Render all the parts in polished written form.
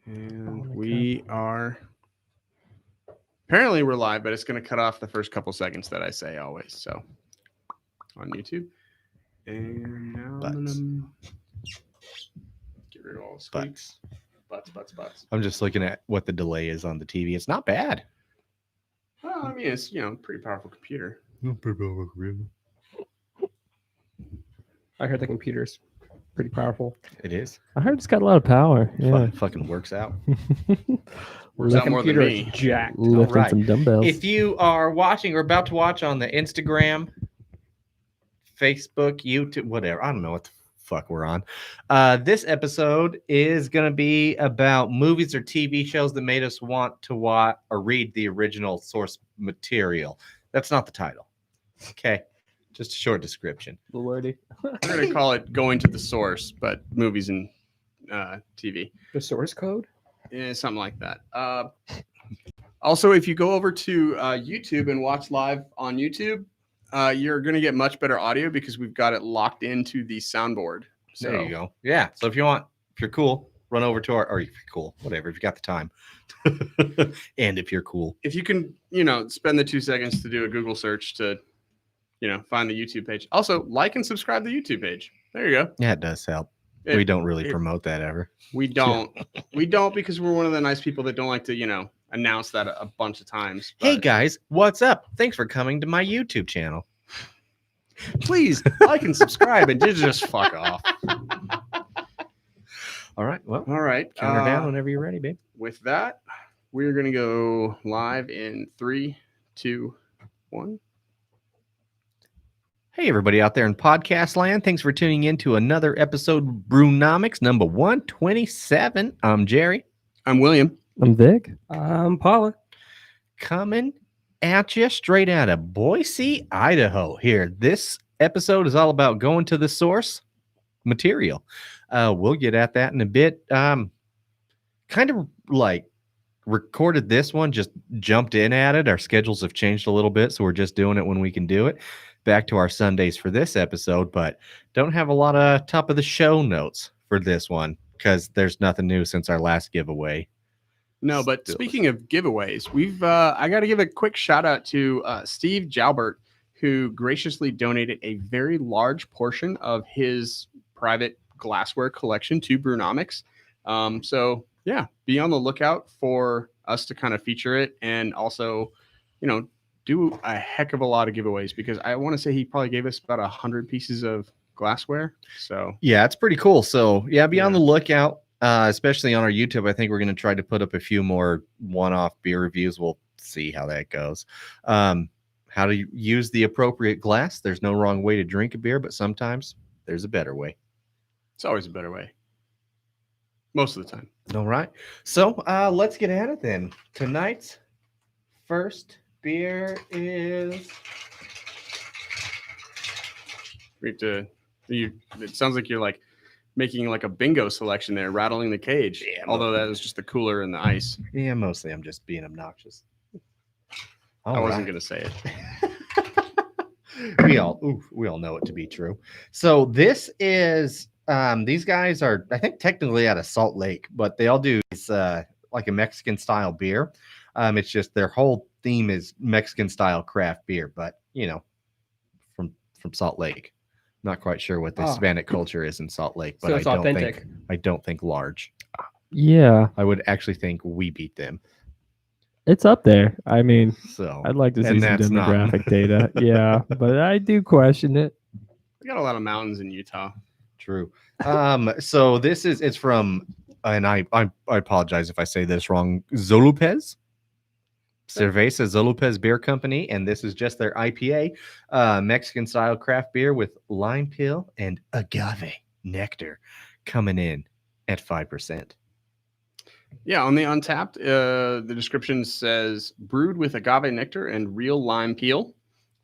And we are. Apparently, we're live, but it's going to cut off the first couple seconds that I say always. So on YouTube. And now I'm going to get rid of all the squeaks. Butts. I'm just looking at what the delay is on the TV. It's not bad. Well, I mean, it's, pretty powerful computer. I heard the computer's pretty powerful. It is. I heard it's got a lot of power. Yeah. Fucking works out. Works The out more than computer me. is jacked. Lifting right. some dumbbells. If you are watching or about to watch on the Instagram, Facebook, YouTube, whatever, I don't know what the fuck we're on. This episode is going to be about movies or TV shows that made us want to watch or read the original source material. That's not the title. Okay. Just a short description. A little wordy. We're going to call it Going to the Source, but movies and TV. The source code? Yeah, something like that. Also, if you go over to YouTube and watch live on YouTube, you're going to get much better audio because we've got it locked into the soundboard. So, There you go. Yeah. So if you're cool, run over to or if you're cool, whatever, if you got the time. And if you're cool. if you can, spend the 2 seconds to do a Google search to, find the YouTube page. Also, like and subscribe to the YouTube page. There you go. Yeah, it does help. We don't really promote that ever. We don't. We don't because we're one of the nice people that don't like to, announce that a bunch of times. Hey but guys, what's up? Thanks for coming to my YouTube channel. please like and subscribe and just fuck off. All right. Well, All right. count her down whenever you're ready, babe. With that, we're going to go live in 3, 2, 1. Hey, everybody out there in podcast land. Thanks for tuning in to another episode of Brewnomics number 127. I'm Jerry. I'm William. I'm Vic. Paula. Coming at you straight out of Boise, Idaho here. This episode is all about going to the source material. We'll get at that in a bit. Kind of like recorded this one, just jumped in at it. Our schedules have changed a little bit, so we're just doing it when we can do it. Back to our Sundays for this episode, but don't have a lot of top of the show notes for this one because there's nothing new since our last giveaway. No, but Still. speaking of giveaways, I got to give a quick shout out to Steve Jalbert, who graciously donated a very large portion of his private glassware collection to Brewnomics. So yeah, be on the lookout for us to kind of feature it and also, do a heck of a lot of giveaways because I want to say he probably gave us about 100 pieces of glassware. So Yeah, it's pretty cool. So yeah, be on Yeah. the lookout, especially on our YouTube. I think we're going to try to put up a few more one-off beer reviews. We'll see how that goes. How to use the appropriate glass. There's no wrong way to drink a beer, but sometimes there's a better way. it's always a better way. Most of the time. All right. So let's get at it then. Tonight's first beer is We have to. It sounds like you're like making like a bingo selection there, rattling the cage. Yeah, Although that was just the cooler and the ice. yeah, mostly I'm just being obnoxious. I wasn't gonna say it. we all know it to be true. So this is these guys are I think technically out of Salt Lake, but they all do is like a Mexican style beer. It's just their whole theme is Mexican style craft beer, but from Salt Lake. Not quite sure what the Ah. Hispanic culture is in Salt Lake, but So it's authentic. I don't think large. Yeah, I would actually think we beat them. it's up there. I mean, So I'd like to see And some that's not- demographic data. Yeah, but I do question it. We got a lot of mountains in Utah. True. So it's from, and I apologize if I say this wrong, Zolupez. Cerveza Zolupez Beer Company, and this is just their IPA, Mexican style craft beer with lime peel and agave nectar coming in at 5%. Yeah, on the Untapped, the description says brewed with agave nectar and real lime peel.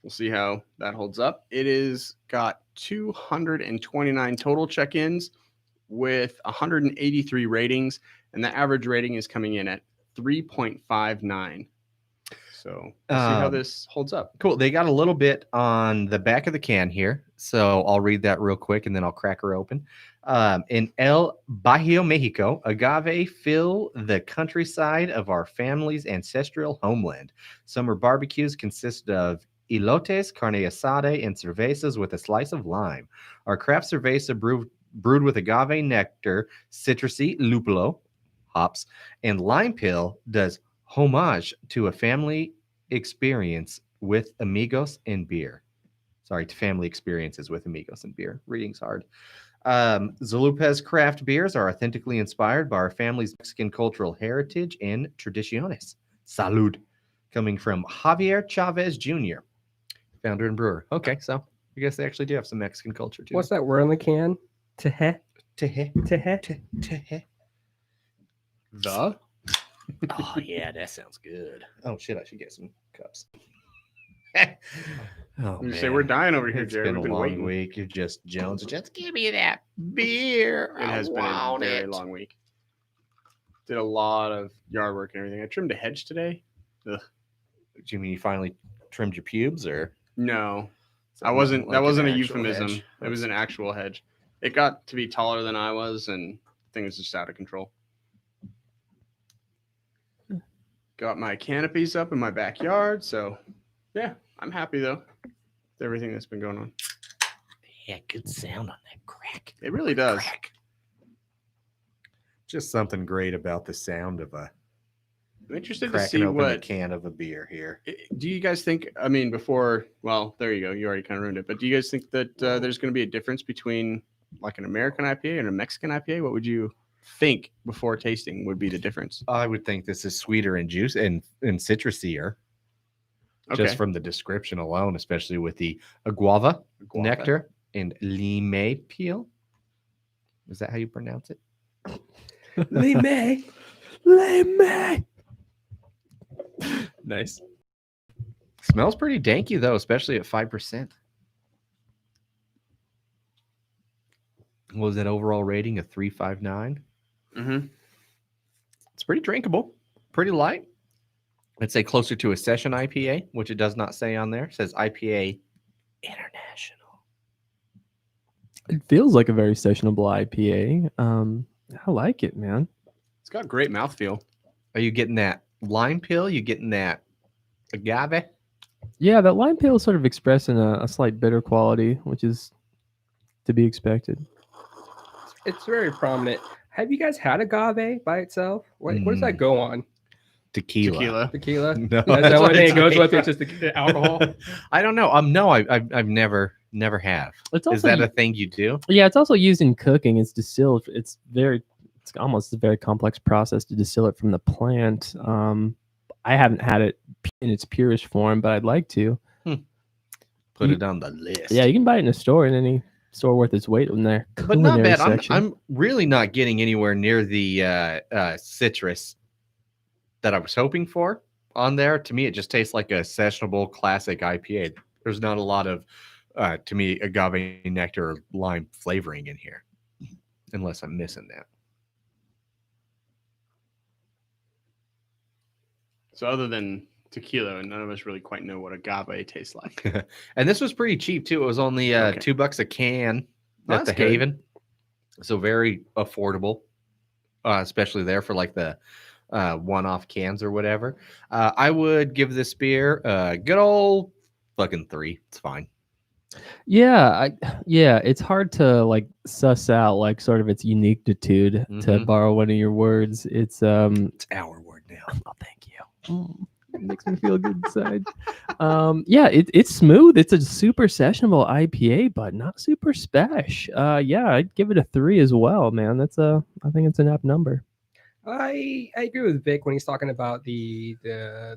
We'll see how that holds up. It is got 229 total check-ins with 183 ratings, and the average rating is coming in at 3.59. So we'll see how Um, this holds up. Cool. They got a little bit on the back of the can here. So I'll read that real quick and then I'll crack her open. In El Bajío, Mexico, agave fill the countryside of our family's ancestral homeland. Summer barbecues consist of elotes, carne asada, and cervezas with a slice of lime. Our craft cerveza brewed with agave nectar, citrusy, lupulo, hops, and lime peel does homage to a family experience with amigos and beer. Sorry, to family experiences with amigos and beer. Reading's hard. Zalupez craft beers are authentically inspired by our family's Mexican cultural heritage and tradiciones. Salud. Coming from Javier Chavez Jr., founder and brewer. Okay, so I guess they actually do have some Mexican culture too. What's that word on the can? Teje. Teje. Teje. Teje. The Oh yeah, that sounds good. Oh shit, I should get some cups. Oh, you say we're dying over here, It's Jared. been a We've been long waiting. week. You're just Jones. Just give me that beer. It has been a very long week. Did a lot of yard work and everything. I trimmed a hedge today. Ugh. Do you mean you finally trimmed your pubes, or No, something I wasn't. like That an wasn't a actual euphemism. hedge? It was an actual hedge. It got to be taller than I was, and thing was just out of control. Got my canopies up in my backyard, so yeah, I'm happy though. With everything that's been going on. Yeah, good sound on that crack. It really does. Crack. Just something great about the sound of a I'm interested to cracking see open a what. can of a beer here. Do you guys think? I mean, before. Well, there you go. You already kind of ruined it. But do you guys think that there's going to be a difference between like an American IPA and a Mexican IPA? What would you think before tasting would be the difference? I would think this is sweeter and juice and citrusier. Just from the description alone, especially with the guava, Guava. nectar, and lime peel. Is that how you pronounce it? Lime. Lame. Nice. Smells pretty danky though, especially at 5%. What was that overall rating? A 3.59. Mm-hmm. It's pretty drinkable, pretty light. I'd say closer to a session IPA, which it does not say on there. It says IPA International. It feels like a very sessionable IPA. I like it, man. It's got great mouthfeel. Are you getting that lime peel? You getting that agave? Yeah, that lime peel is sort of expressing a slight bitter quality, which is to be expected. It's very prominent. Have you guys had agave by itself? What does that go on? Tequila. Tequila? No, That's that's the what only thing it's it goes like. with. It's just the alcohol. I don't know. No, I've never have. It's also Is that a thing you do? yeah, it's also used in cooking. It's distilled. It's almost a very complex process to distill it from the plant. I haven't had it in its purest form, but I'd like to. Put You- it on the list. Yeah, you can buy it in a store, in any store worth its weight in their But not culinary bad. section. I'm really not getting anywhere near the citrus that I was hoping for on there. To me, it just tastes like a sessionable classic IPA. There's not a lot of, to me, agave nectar or lime flavoring in here, unless I'm missing that. So other than tequila, none of us really quite know what agave tastes like. And this was pretty cheap too. It was only Okay. $2 a can Well, at the that's good. Haven, so very affordable, especially there for like the one-off cans or whatever. I would give this beer a good old fucking 3. It's fine. Yeah, it's hard to like suss out like sort of its uniquitude, to Mhm. borrow one of your words. It's It's our word now. oh, thank you. It makes me feel good inside. Yeah, it's smooth. It's a super sessionable IPA, but not super spesh. Yeah, I'd give it a 3 as well, man. I think it's an apt number. I agree with Vic when he's talking about the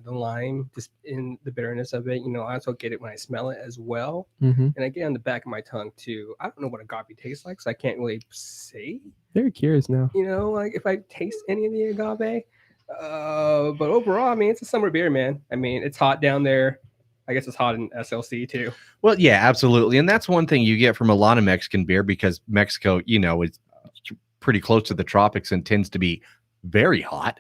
lime, just in the bitterness of it. You know, I also get it when I smell it as well, Mm-hmm. and I get it on the back of my tongue too. I don't know what agave tastes like, so I can't really say. Very curious now. You know, like if I taste any of the agave. But overall, I mean, it's a summer beer, man. I mean, it's hot down there. I guess it's hot in SLC too. Well, yeah, absolutely. And that's one thing you get from a lot of Mexican beer, because Mexico, you know, is pretty close to the tropics and tends to be very hot,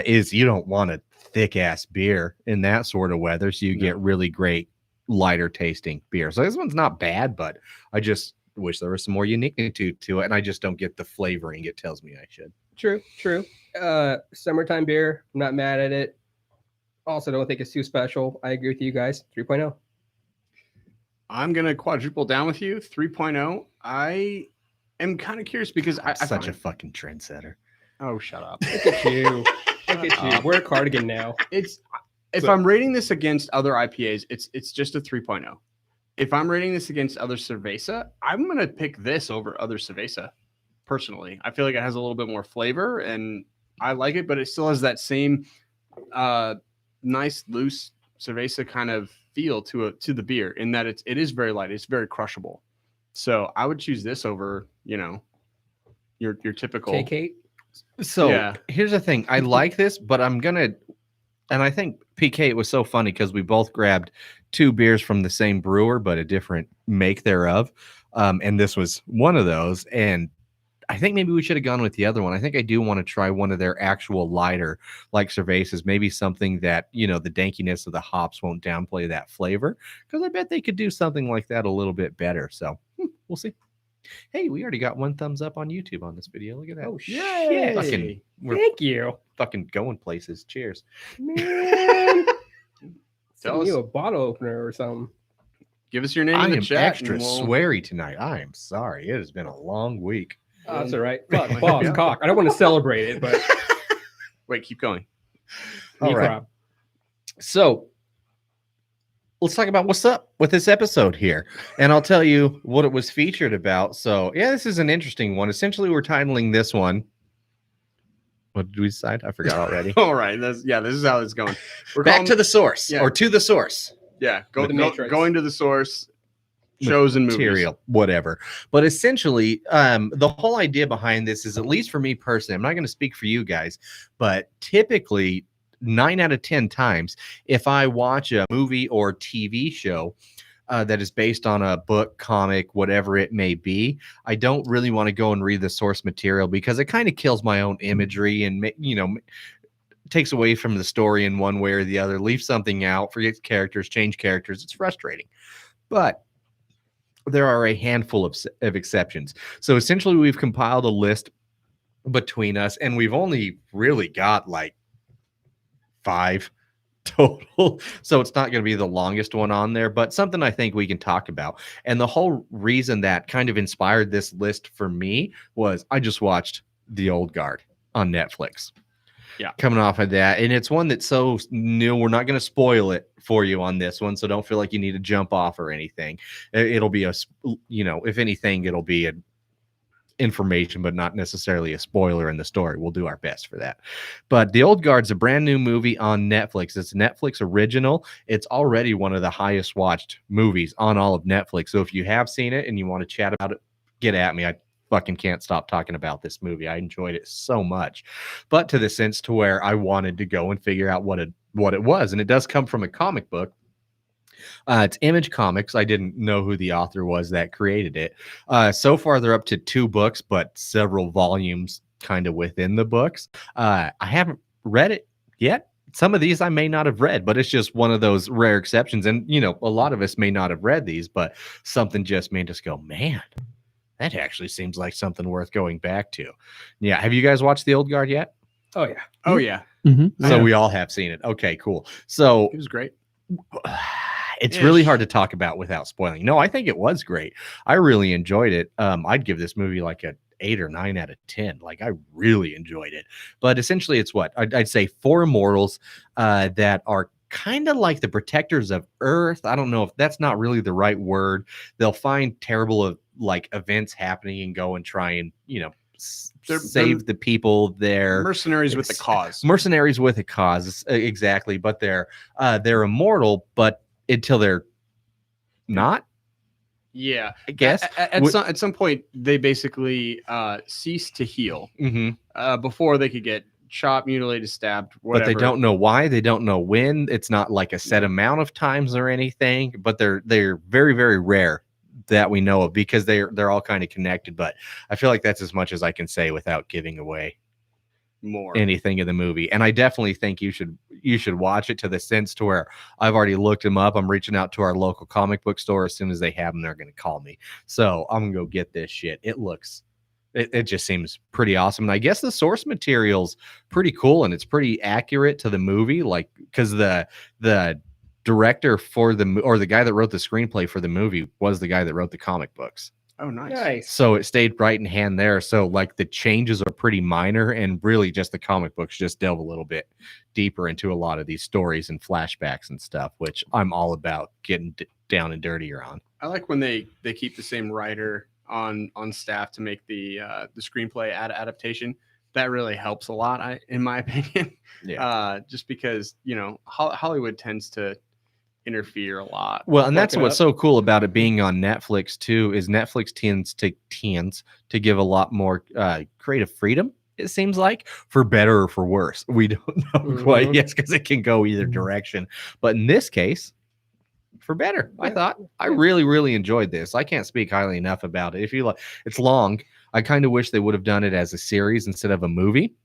is you don't want a thick ass beer in that sort of weather. So you get really great lighter tasting beer. So this one's not bad, but I just wish there was some more uniqueness to it. And I just don't get the flavoring it tells me I should. True. Summertime beer. I'm not mad at it. Also, don't think it's too special. I agree with you guys. 3.0. I'm going to quadruple down with you. 3.0. I am kind of curious because I'm such a fucking trendsetter. Oh, shut up. Look at you. Look at you. Wear a cardigan now. If I'm rating this against other IPAs, it's just a 3.0. If I'm rating this against other cerveza, I'm going to pick this over other cerveza. Personally, I feel like it has a little bit more flavor and I like it, but it still has that same nice loose cerveza kind of feel to the beer in that it is very light. It's very crushable. So I would choose this over, your typical KK. So here's the thing. I like this, but and I think PK, it was so funny because we both grabbed 2 beers from the same brewer, but a different make thereof. And this was one of those. And I think maybe we should have gone with the other one. I think I do want to try one of their actual lighter, like cervezas, maybe something that, the dankiness of the hops won't downplay that flavor, because I bet they could do something like that a little bit better. So we'll see. Hey, we already got 1 thumbs up on YouTube on this video. Look at that. Oh, shit. Thank you. Fucking going places. Cheers. Man. Tell us. You a bottle opener or something. Give us your name I in the am chat. extra sweary tonight. I am sorry. It has been a long week. Oh, that's all right. Fuck, balls, cock. I don't want to celebrate it, but wait, keep going. All right. So let's talk about what's up with this episode here. And I'll tell you what it was featured about. So yeah, this is an interesting one. Essentially, we're titling this one. What did we decide? I forgot already. All right. This is how it's going. We're Back to the source or to the source. Yeah. Going to the source. Shows and material, movies. Whatever. But essentially, the whole idea behind this is, at least for me personally, I'm not going to speak for you guys, but typically 9 out of 10 times, if I watch a movie or TV show that is based on a book, comic, whatever it may be, I don't really want to go and read the source material because it kind of kills my own imagery and, takes away from the story in one way or the other, leaves something out, forgets characters, change characters. It's frustrating. But there are a handful of exceptions. So essentially, we've compiled a list between us, and we've only really got like 5 total. So it's not going to be the longest one on there, but something I think we can talk about. And the whole reason that kind of inspired this list for me was I just watched The Old Guard on Netflix. Yeah. Coming off of that. And it's one that's so new. We're not going to spoil it for you on this one. So don't feel like you need to jump off or anything. It'll be if anything, it'll be an information, but not necessarily a spoiler in the story. We'll do our best for that. But The Old Guard's a brand new movie on Netflix. It's a Netflix original. It's already one of the highest watched movies on all of Netflix. So if you have seen it and you want to chat about it, get at me. I fucking can't stop talking about this movie. I enjoyed it so much, but to the sense to where I wanted to go and figure out what it was. And it does come from a comic book. It's Image Comics. I didn't know who the author was that created it. So far, they're up to 2 books, but several volumes kind of within the books. I haven't read it yet. Some of these I may not have read, but it's just one of those rare exceptions. And, a lot of us may not have read these, but something just made us go, man, that actually seems like something worth going back to. Yeah. Have you guys watched The Old Guard yet? Oh, yeah. Oh, yeah. Mm-hmm. So we all have seen it. Okay, cool. So it was great. It's really hard to talk about without spoiling. No, I think it was great. I really enjoyed it. I'd give this movie like a 8 or 9 out of 10. Like, I really enjoyed it. But essentially, it's what I'd say 4 immortals that are kind of like the protectors of Earth. I don't know if that's not really the right word. They'll find terrible events happening and go and try and save the people there. Mercenaries with a cause. Mercenaries with a cause, exactly. But they're immortal, but until they're not. Yeah, I guess at some point they basically cease to heal before they could get chopped, mutilated, stabbed, whatever. But they don't know why. They don't know when. It's not like a set amount of times or anything. But they're very, very rare that we know of because they're all kind of connected. But I feel like that's as much as I can say without giving away more anything in the movie. And I definitely think you should you should watch it, to the sense to where I've already looked them up. I'm reaching out to our local comic book store. As soon as they have them, they're going to call me. So I'm going to go get this shit. It just seems pretty awesome. And I guess the source material's pretty cool, and it's pretty accurate to the movie. Like, because the director for the guy that wrote the screenplay for the movie was the guy that wrote the comic books. Oh, nice. Nice. So it stayed right in hand there. So like the changes are pretty minor, and really just the comic books just delve a little bit deeper into a lot of these stories and flashbacks and stuff, which I'm all about getting down and dirtier on. I like when they keep the same writer on staff to make the screenplay adaptation. That really helps a lot, in my opinion. Yeah. Just because, Hollywood tends to interfere a lot. Well, and that's Fuck it what's up. so cool about it being on Netflix too, is Netflix tends to give a lot more creative freedom, it seems like, for better or for worse. We don't know quite, yes, because it can go either direction. But in this case, for better. I thought I really, really enjoyed this. I can't speak highly enough about it. If you like, it's long. I kind of wish they would have done it as a series instead of a movie,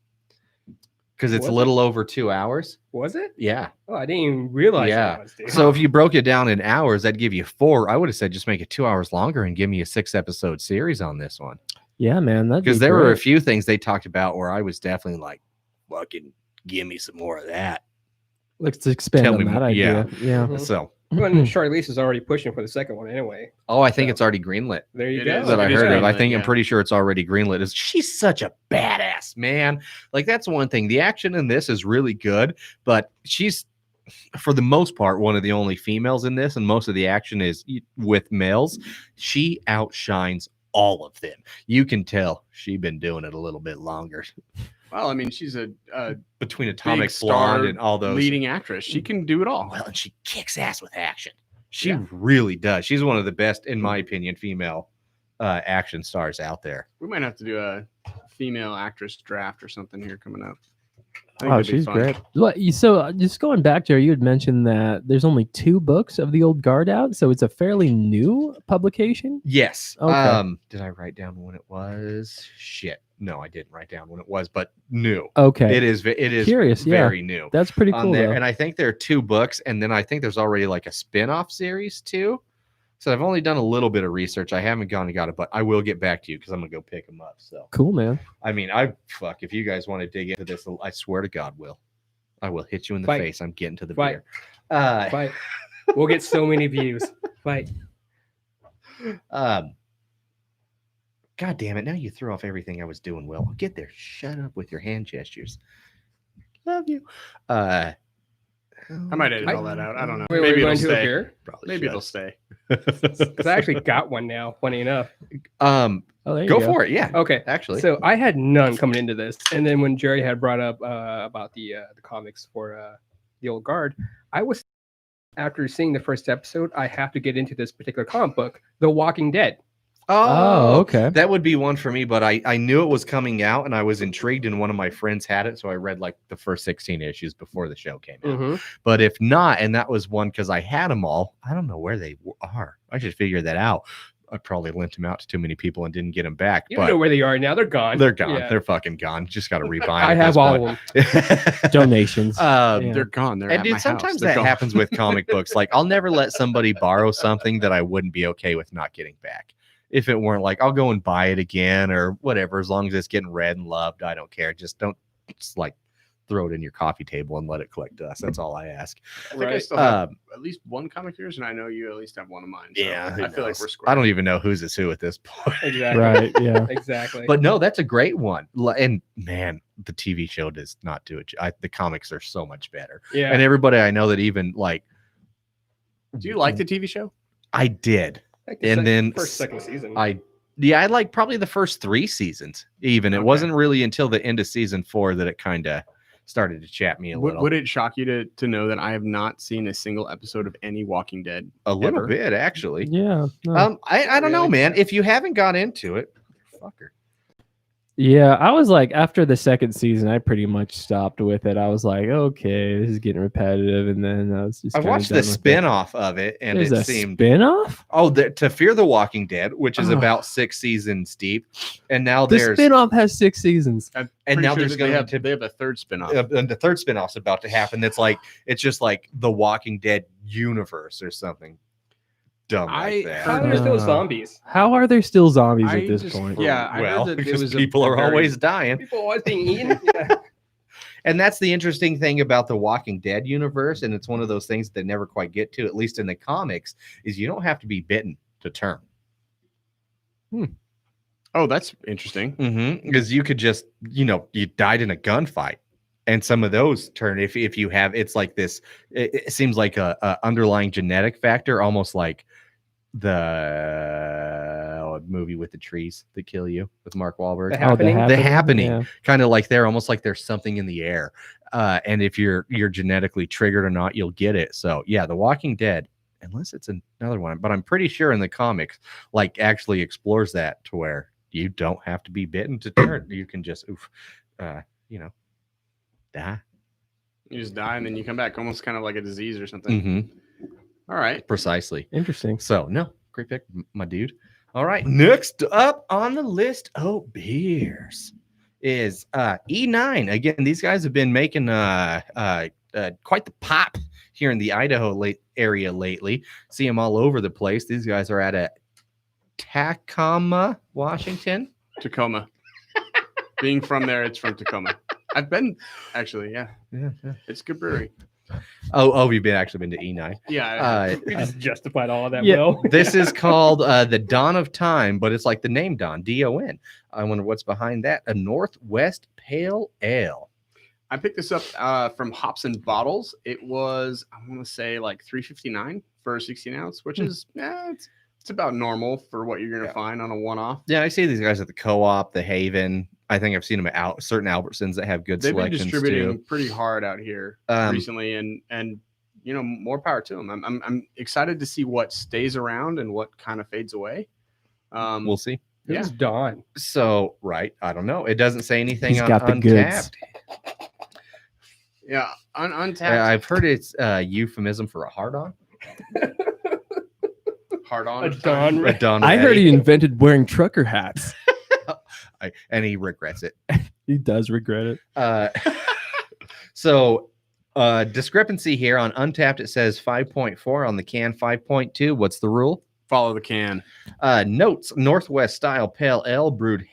because it's Was a little over 2 hours. Was it? Yeah. Oh, I didn't even realize Yeah. that was, dude. So if you broke it down in hours, that'd give you 4. I would have said just make it 2 hours longer and give me a 6-episode series on this one. Yeah, man. Because there were a few things they talked about where I was definitely like, fucking give me some more of that. Let's expand Tell on me that more. idea. Yeah. Mhm. So, Well, and Charlize is already pushing for the second one anyway. I think So- it's already greenlit. There you It go. is. That I It is heard of. I greenlit, think I'm yeah. pretty sure it's already greenlit. She's such a badass, man. Like, that's one thing. The action in this is really good, but she's, for the most part, one of the only females in this, and most of the action is with males. She outshines all of them. You can tell she's been doing it a little bit longer. Well, I mean, she's a Between big Atomic star Blonde and all those. leading actress. She can do it all. Well, and she kicks ass with action. She Yeah. really does. She's one of the best, in my opinion, female action stars out there. We might have to do a female actress draft or something here coming up. I think Oh, that'd be she's fun. great. Well, just going back, Jerry, you had mentioned that there's only 2 books of the Old Guard out, so it's a fairly new publication. Yes. Okay. Did I write down when it was? Shit. No, I didn't write down when it was, but new. Okay, It is Curious, yeah. very new. that's pretty On cool. there. Though. And I think there are 2 books, and then I think there's already like a spin-off series too. So I've only done a little bit of research. I haven't gone and got it, but I will get back to you because I'm gonna go pick them up. So Cool, man. I mean, if you guys want to dig into this, I swear to God, I will hit you in the Fight. face. I'm getting to the Fight. beer. Fight. We'll get so many views. Fight. God damn it. Now you threw off everything I was doing. Will, get there. Shut up with your hand gestures. Love you. I might edit all that out. I don't know. Wait, Maybe we're it'll going to a stay. beer? Probably Maybe should. it'll stay. Because I actually got one now, funny enough. Oh, there you Go for it. Yeah. Okay. Actually. So I had none coming into this. And then when Jerry had brought up about the comics for the Old Guard, I was, after seeing the first episode, I have to get into this particular comic book, The Walking Dead. Oh, okay. That would be one for me, but I knew it was coming out and I was intrigued, and one of my friends had it. So I read like the first 16 issues before the show came out. Mm-hmm. But if not, and that was one because I had them all, I don't know where they are. I should figure that out. I probably lent them out to too many people and didn't get them back. You don't know where they are now. They're gone. they're gone. Yeah. They're fucking gone. Just got to rebuy them. I have all of them. Donations. Yeah. They're gone. They're And at dude, my sometimes house. They're that gone. happens with comic books. Like, I'll never let somebody borrow something that I wouldn't be okay with not getting back. If it weren't like, I'll go and buy it again or whatever, as long as it's getting read and loved, I don't care. Just don't like throw it in your coffee table and let it collect dust. That's all I ask. I think I Right. still have at least one comic of yours, and I know you at least have one of mine. So Yeah, I feel like we're square. I don't even know whose is who at this point. Exactly. Right. Yeah. Exactly. But no, that's a great one. And man, the TV show does not do it. The comics are so much better. yeah. And everybody I know that even like, Do you like the TV show? I did. Like the and then second season. I like probably the first 3 seasons. Even it Okay. wasn't really until the end of season 4 that it kind of started to chat me a little. Would it shock you to know that I have not seen a single episode of any Walking Dead? A little ever? bit actually. Yeah. no. I don't know, Really? man. If you haven't got into it, fucker. Yeah, I was like, after the second season, I pretty much stopped with it. I was like, okay, this is getting repetitive, and then I was just. I kinda watched done the with it. spin-off of it, and There's it a seemed spin-off. To Fear the Walking Dead, which is Oh. about 6 seasons deep, and now The there's spin-off has 6 seasons. I'm and pretty now sure there's that going they have a third spin-off. and the third spin-off's about to happen. That's like it's just like the Walking Dead universe or something dumb like that. How are there still Uh, zombies? How are there still zombies I at this just- point? Yeah, I well, heard that it because was people are always dying. People always being eaten. Yeah. And that's the interesting thing about the Walking Dead universe, and it's one of those things they never quite get to, at least in the comics, is you don't have to be bitten to turn. Oh, that's interesting. Because you could just, you died in a gunfight, and some of those turn if you have. It's like this. It seems like a underlying genetic factor, almost like the movie with the trees that kill you with Mark Wahlberg. The Happening? The Happening. Yeah. Kind of like they're almost like there's something in the air, and if you're genetically triggered or not, you'll get it. So yeah, The Walking Dead, unless it's another one, but I'm pretty sure in the comics, like actually explores that to where you don't have to be bitten to turn. You can just die. You just die and then you come back, almost kind of like a disease or something. Mm-hmm. All right. Precisely. Interesting. So no, great pick, my dude. All right, next up on the list of beers is E9. Again, these guys have been making quite the pop here in the Idaho area lately. See them all over the place. These guys are at a Tacoma, Washington. Tacoma. Being from there, it's from Tacoma. I've been actually, yeah. It's a good brewery. Oh, you've actually been to E9. Yeah. We just justified all of that. Yeah. Will. This is called the Dawn of Time, but it's like the name Dawn, D-O-N. I wonder what's behind that. A Northwest Pale Ale. I picked this up from Hops and Bottles. It was, I want to say, like $3.59 for a 16 ounce, which is it's about normal for what you're going to find on a one-off. Yeah, I see these guys at the Co-op, the Haven. I think I've seen them at certain Albertsons that have good They've been selections distributing too. pretty hard out here recently, and more power to them. I'm excited to see what stays around and what kind of fades away. We'll see. Who's Dawn? So, right, I don't know. It doesn't say anything He's on got the goods. Untapped. Yeah, Untapped. I've heard it's a euphemism for a hard-on. Hard on. A Dawn. A Dawn I heard Ready. he invented wearing trucker hats. And he regrets it. He does regret it. So discrepancy here on Untapped. It says 5.4 on the can, 5.2. What's the rule? Follow the can. Notes: Northwest style pale ale brewed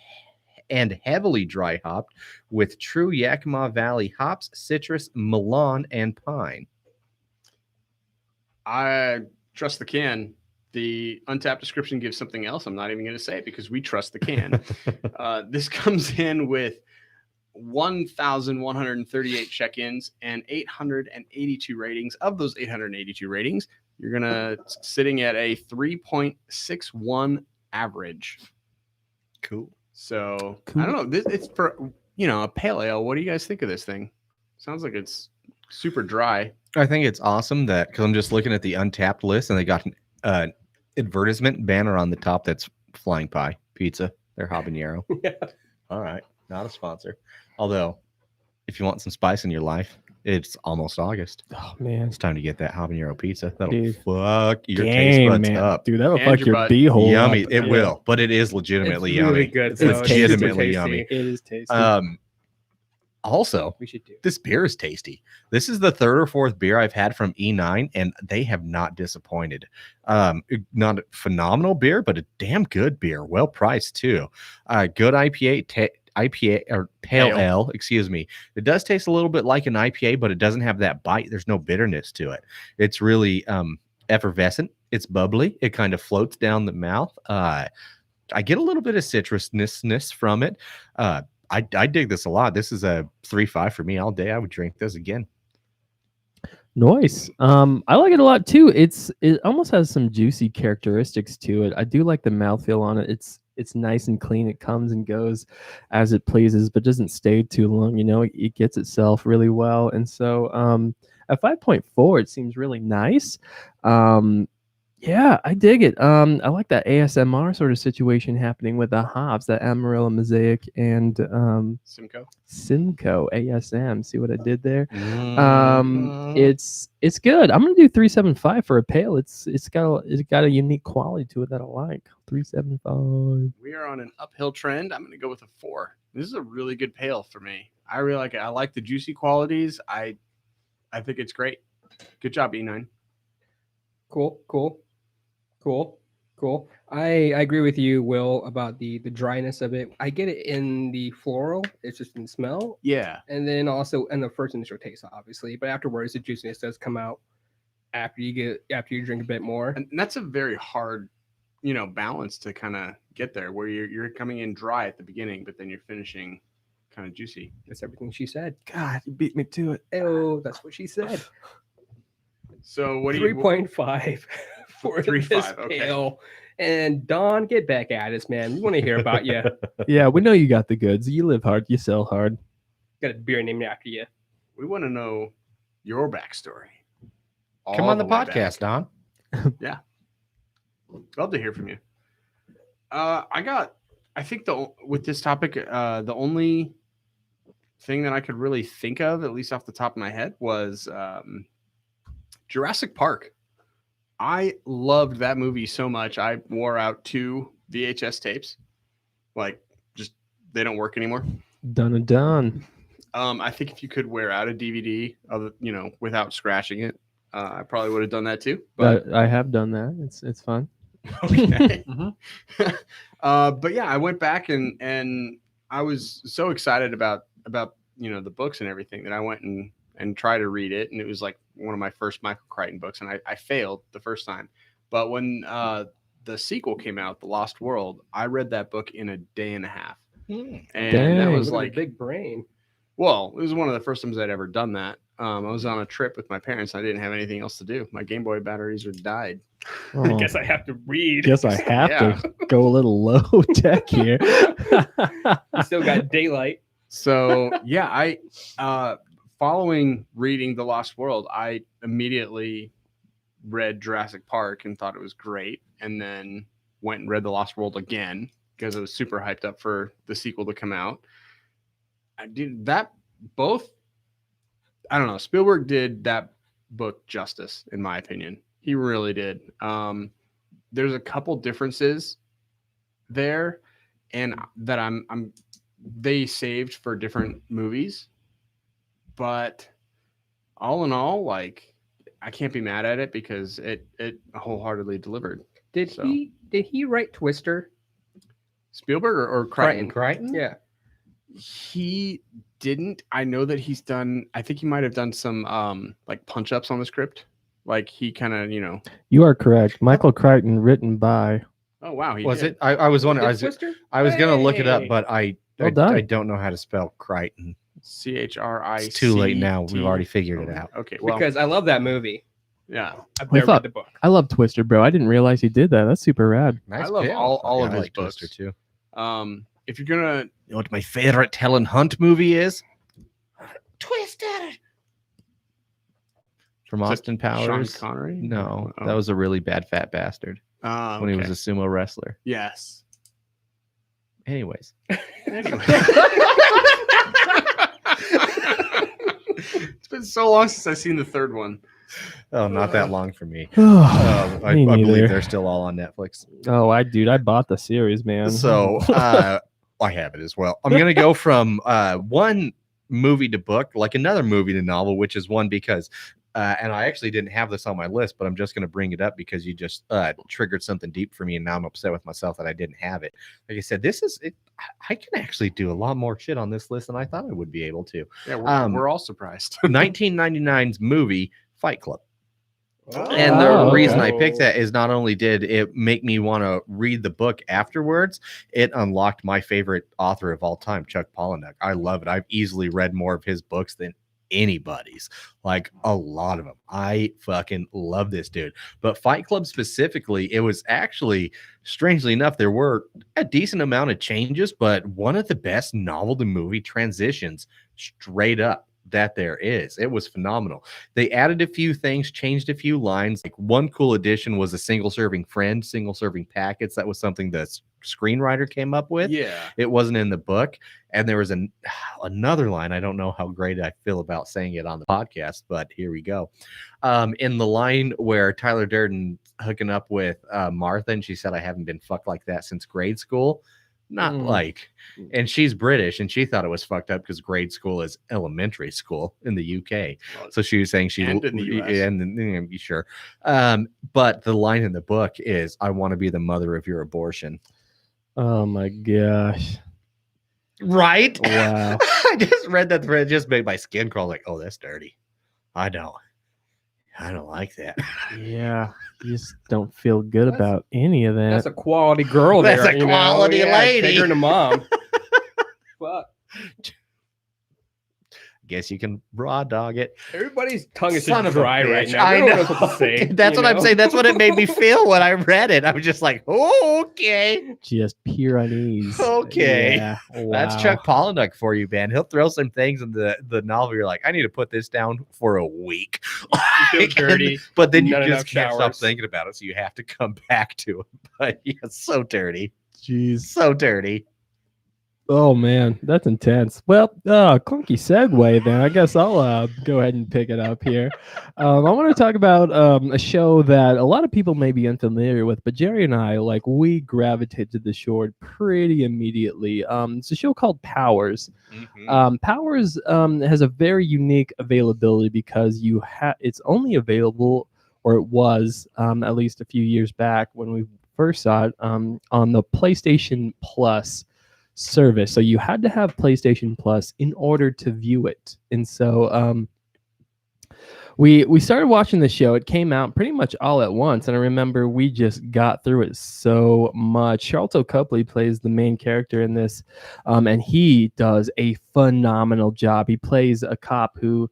and heavily dry hopped with true Yakima Valley hops, citrus, melon, and pine. I trust the can. The Untapped description gives something else. I'm not even going to say it because we trust the can. This comes in with 1,138 check-ins and 882 ratings. Of those 882 ratings, you're gonna sitting at a 3.61 average. Cool. So I don't know. It's for a pale ale. What do you guys think of this thing? Sounds like it's super dry. I think it's awesome that because I'm just looking at the Untapped list and they got an advertisement banner on the top that's Flying Pie Pizza. They're habanero. Yeah. All right, not a sponsor. Although, if you want some spice in your life, it's almost August. Oh man, It's time to get that habanero pizza. That'll Dude. fuck your taste buds up. Dude, that'll And fuck your your butt. beehole. Yummy. up. It Yeah. will, but it is legitimately It's really yummy. good. It's though. legitimately tasty. yummy. It is tasty. Also, We should do. this beer is tasty. This is the third or fourth beer I've had from E9, and they have not disappointed. Not a phenomenal beer, but a damn good beer. Well priced too. Good IPA or pale ale, excuse me. It does taste a little bit like an IPA, but it doesn't have that bite. There's no bitterness to it. It's really effervescent. It's bubbly. It kind of floats down the mouth. I get a little bit of citrusness from it. I dig this a lot. This is a 3.5 for me all day. I would drink this again. Nice. I like it a lot too. It almost has some juicy characteristics to it. I do like the mouthfeel on it. It's nice and clean. It comes and goes as it pleases, but doesn't stay too long. It gets itself really well. And so at 5.4, it seems really nice. Yeah, I dig it. I like that ASMR sort of situation happening with the hops, that Amarillo Mosaic and Simcoe ASM. See what I did there? It's good. I'm gonna do 375 for a pale. It's got a unique quality to it that I like. 375. We are on an uphill trend. I'm going to go with a 4. This is a really good pale for me. I really like it. I like the juicy qualities. I think it's great. Good job, E9. Cool. I agree with you, Will, about the dryness of it. I get it in the floral. It's just in smell. Yeah. And then also in the first initial taste, obviously. But afterwards, the juiciness does come out after you drink a bit more. And that's a very hard, balance to kind of get there, where you're coming in dry at the beginning, but then you're finishing kind of juicy. That's everything she said. God, you beat me to it. Oh, that's what she said. So what do you 3.5 for 3.5, this okay. pale. And Don, get back at us, man. We want to hear about you. Yeah, we know you got the goods. You live hard, you sell hard. Got a beer named after you. We want to know your backstory. Come All on the way podcast, back. Don. Yeah. Love to hear from you. I think with this topic, the only thing that I could really think of, at least off the top of my head, was Jurassic Park. I loved that movie so much. I wore out 2 VHS tapes. Like, just they don't work anymore. Done. I think if you could wear out a DVD, without scratching it, I probably would have done that too. But I have done that. It's fun. okay. But yeah, I went back and I was so excited about the books and everything that I went and tried to read it, and it was like one of my first Michael Crichton books, and I failed the first time. But when the sequel came out, The Lost World, I read that book in a day and a half, and that was Look at like the big brain. Well, it was one of the first times I'd ever done that. I was on a trip with my parents. I didn't have anything else to do. My Game Boy batteries were died. I guess I have to read. Guess I have Yeah. to go a little low tech here. You still got daylight. So yeah, I following reading The Lost World, I immediately read Jurassic Park and thought it was great, and then went and read The Lost World again because I was super hyped up for the sequel to come out. I did that both. I don't know. Spielberg did that book justice, in my opinion. He really did. There's a couple differences there, and that they saved for different movies. But all in all, like, I can't be mad at it because it wholeheartedly delivered. Did he write Twister? Spielberg or Crichton? Crichton? Yeah. He didn't. I know that he's done. I think he might have done some like punch ups on the script. Like he kind of, You are correct. Michael Crichton, written by. Oh wow, he Was did. it? I was wondering. Twister? I was gonna look it up, Hey! but I Well done. I don't know how to spell Crichton. CHRIC? It's too late now. We've already figured it out. Okay, well, Because I love that movie. yeah, I've I never thought- read the book. I love Twister, bro. I didn't realize he did that. That's super rad. Nice I love pick. all of I his like Twister books. too. If you're gonna, You know what my favorite Helen Hunt movie is? Twister. From is it Austin Powers. Sean Connery? No, Oh. that was a really bad fat bastard when he was a sumo wrestler. yes. Anyways, Anyway. It's been so long since I've seen the third one. oh, not that long for me. Oh, I me believe neither. they're still all on Netflix. I bought the series, man. So I have it as well. I'm gonna go from one movie to book, like another movie to novel, which is one because and I actually didn't have this on my list, but I'm just gonna bring it up because you just triggered something deep for me, and now I'm upset with myself that I didn't have it. Like I said, this is it. I can actually do a lot more shit on this list than I thought I would be able to. Yeah, we're all surprised. 1999's movie Fight Club. Oh, And the Oh, reason I okay. picked that is not only did it make me want to read the book afterwards, it unlocked my favorite author of all time, Chuck Palahniuk. I love it. I've easily read more of his books than anybody's, like a lot of them. I fucking love this dude. But Fight Club specifically, it was actually, strangely enough, there were a decent amount of changes, but one of the best novel to movie transitions straight up. that there is. It was phenomenal. They added a few things, changed a few lines. Like one cool addition was a single serving packets. That was something the screenwriter came up with. Yeah. It wasn't in the book. And there was another line. I don't know how great I feel about saying it on the podcast, but here we go. In the line where Tyler Durden hooking up with Martha, and she said, I haven't been fucked like that since grade school. Not like, and she's British, and she thought it was fucked up because grade school is elementary school in the UK. So she was saying And in the US. and sure. But the line in the book is, I want to be the mother of your abortion. Oh my gosh. Right? Wow. I just read that thread, just made my skin crawl like, oh, that's dirty. I don't like that. Yeah. You just don't feel good about any of that. That's a quality girl. That's there, a you know? quality Yeah, lady. Take her to mom. Fuck. Guess you can raw dog it. Everybody's tongue is Son just of a dry right bitch. now. I They don't know. know what to say. That's you what I'm know? saying. That's what it made me feel when I read it. I was just like, oh, okay. Just pure unease. Okay. Yeah. That's Wow. Chuck Palahniuk for you, man. He'll throw some things in the novel. You're like, I need to put this down for a week. You feel dirty. But then you Not enough just can't stop showers. thinking about it. So you have to come back to it. But yeah, it's so dirty. Jeez. So dirty. Oh man, that's intense. Well, clunky segue then. I guess I'll go ahead and pick it up here. I want to talk about a show that a lot of people may be unfamiliar with, but Jerry and I, we gravitated to the show pretty immediately. It's a show called Powers. Powers has a very unique availability because it's only available, or it was at least a few years back when we first saw it on the PlayStation Plus service. So you had to have PlayStation Plus in order to view it. And so we started watching the show. It came out pretty much all at once, and I remember we just got through it so much. Charlton Copley plays the main character in this, and he does a phenomenal job. He plays a cop who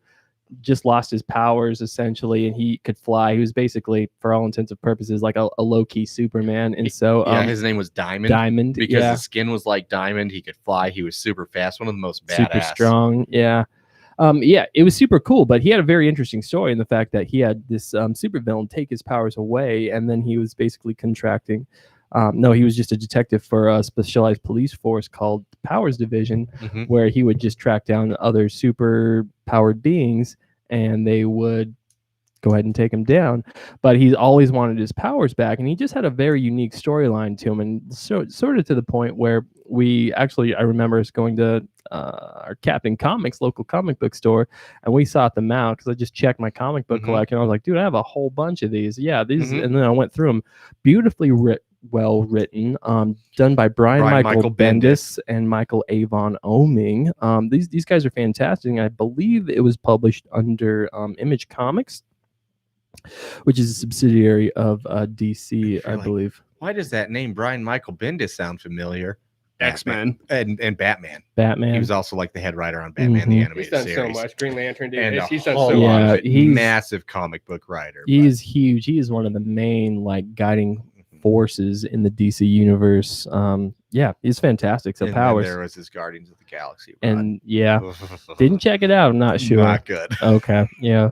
just lost his powers essentially, and he could fly. He was basically, for all intents and purposes, like a low-key Superman. And so his name was Diamond. Diamond, Because yeah. his skin was like diamond. He could fly. He was super fast. One of the most badass. Super strong, yeah. It was super cool, but he had a very interesting story in the fact that he had this supervillain take his powers away, and then he was basically contracting. He was just a detective for a specialized police force called Powers Division, where he would just track down other super powered beings, and they would go ahead and take him down. But he always wanted his powers back, and he just had a very unique storyline to him, and so sort of to the point where I remember us going to our Captain Comics local comic book store, and we sought them out because I just checked my comic book collection. I was like, dude, I have a whole bunch of these. Yeah, these, and then I went through them. Beautifully well written, done by Brian Michael Bendis and Michael Avon Oeming. These guys are fantastic. And I believe it was published under Image Comics, which is a subsidiary of DC, I believe. Why does that name Brian Michael Bendis sound familiar? X-Men and Batman. Batman. He was also like the head writer on Batman the He's animated done series. so much. Green Lantern did. And He's done whole so lot much. of it. He's Massive comic book writer. He is huge. He is one of the main guiding forces in the DC universe. He's fantastic. So and Powers. there was his Guardians of the Galaxy run. And didn't check it out. I'm not sure. Not good. Okay. Yeah.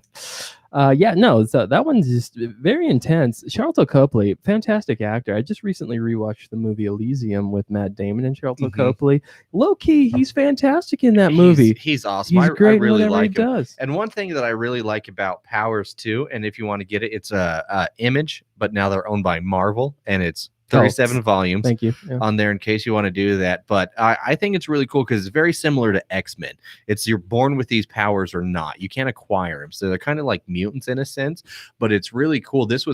So that one's just very intense. Charlton Copley, fantastic actor. I just recently rewatched the movie Elysium with Matt Damon and Charlton Copley. Low key, he's fantastic in that movie. He's awesome. He's great I really in whatever like he him. does. And one thing that I really like about Powers too, and if you want to get it, it's a Image, but now they're owned by Marvel, and it's 37 volumes. Thank you. Yeah. On there in case you want to do that. But I think it's really cool because it's very similar to X-Men. It's you're born with these powers or not. You can't acquire them. So they're kind of like mutants in a sense, but it's really cool. This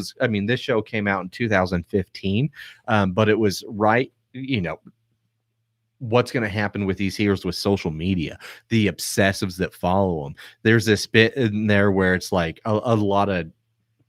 show came out in 2015, but it was right, what's going to happen with these heroes with social media, the obsessives that follow them. There's this bit in there where it's like a lot of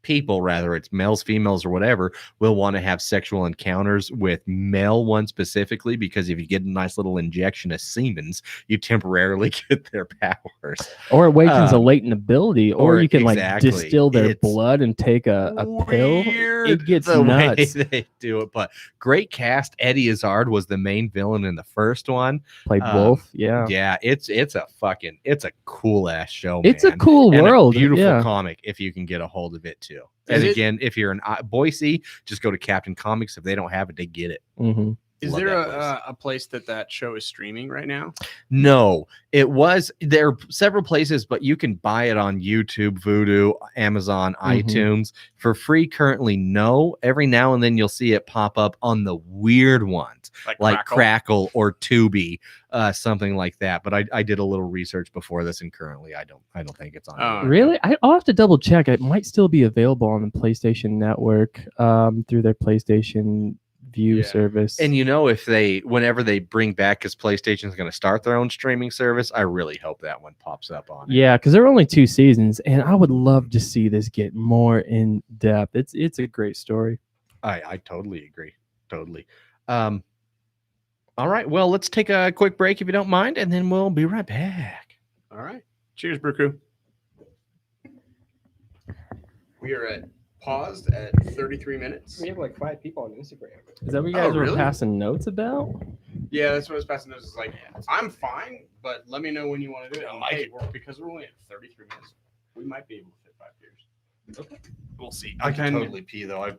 people, rather it's males, females, or whatever, will want to have sexual encounters with male ones specifically, because if you get a nice little injection of semens, you temporarily get their powers. Or it wakens a Um, latent ability, or you can exactly. like distill their It's blood and take a pill. weird It gets the nuts. way they do it, but great cast. Eddie Izzard was the main villain in the first one. Played Wolf. Yeah. Yeah, it's a cool ass show. It's man. a cool And world. a beautiful yeah. comic if you can get a hold of it too. Is And it- again, if you're in Boise, just go to Captain Comics. If they don't have it, they get it. Mhm. Is Love there that place. a place that show is streaming right now? No, it was there are several places, but you can buy it on YouTube, Vudu, Amazon, Mhm. iTunes for free currently. No, every now and then you'll see it pop up on the weird ones like Crackle or Tubi, something like that. But I did a little research before this, and currently I don't think it's on. Oh, anywhere. Really? I'll have to double check. It might still be available on the PlayStation Network through their PlayStation View Yeah. service. And whenever they bring back, because PlayStation's going to start their own streaming service, I really hope that one pops up on it. yeah, because there are only 2 seasons, and I would love to see this get more in depth. It's a great story. I totally agree. Totally. All right. Well, let's take a quick break if you don't mind, and then we'll be right back. All right. Cheers, Brew Crew. We are paused at 33 minutes. We have like 5 people on Instagram. Is that what you Oh, guys were really? passing notes about? Yeah, that's what I was passing notes. Is like, I'm fine, but let me know when you want to do it. Because we're only at 33 minutes, we might be able to fit 5 beers. Okay. We'll see. I can totally pee though.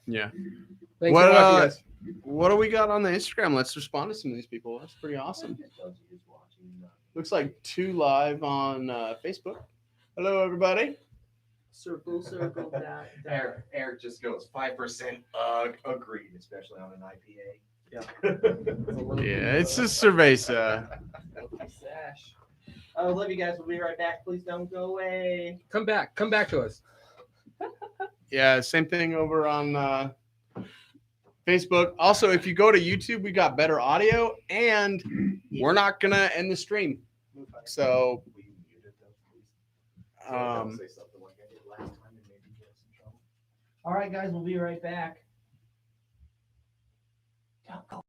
Yeah. Thanks What, for watching, guys. What do we got on the Instagram? Let's respond to some of these people. That's pretty awesome. Looks like 2 live on Facebook. Hello, everybody. Circle that. Eric just goes 5%. Agreed, especially on an IPA. Yeah, it's just cerveza. Sash. I love you guys. We'll be right back. Please don't go away. Come back to us. Yeah, same thing over on Facebook. Also, if you go to YouTube, we got better audio, and we're not gonna end the stream. So, All right, guys. We'll be right back. Don't go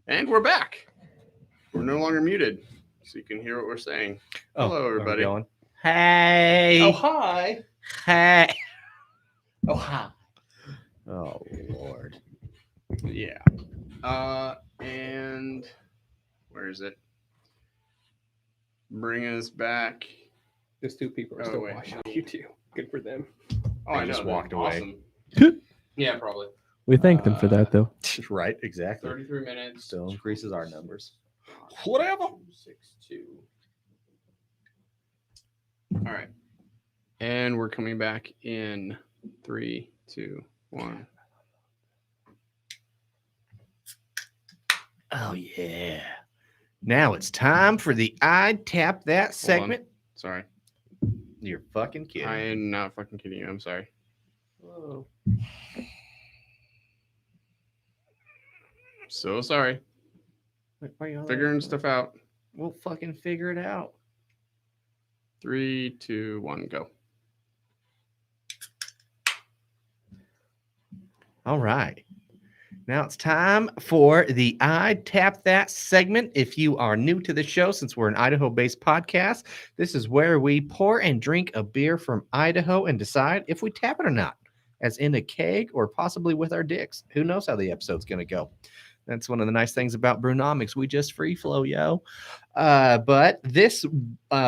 And we're back. We're no longer muted, so you can hear what we're saying. Hello, are we everybody. going? Hey. Oh, hi. Hey. Oh, hi. Oh, Lord. Yeah. And where is it? Bring us back. Those two people are Oh, still wait. watching YouTube. Good for them. Oh, I They just know, they're walked away. awesome. Yeah, probably. We thank them for that, though. Right, exactly. 33 minutes. Still increases our numbers. Whatever. 262. All right. And we're coming back in 3, 2, 1. Oh, yeah. Now it's time for the I Tap That segment. Sorry. You're fucking kidding. I am not fucking kidding you. I'm sorry. Oh. So sorry. Wait, why y'all Figuring stuff out. We'll fucking figure it out. 3, 2, 1, go. All right. Now it's time for the I Tap That segment. If you are new to the show, since we're an Idaho-based podcast, this is where we pour and drink a beer from Idaho and decide if we tap it or not, as in a keg or possibly with our dicks. Who knows how the episode's going to go? That's one of the nice things about Brewnomics. We just free flow, yo. But this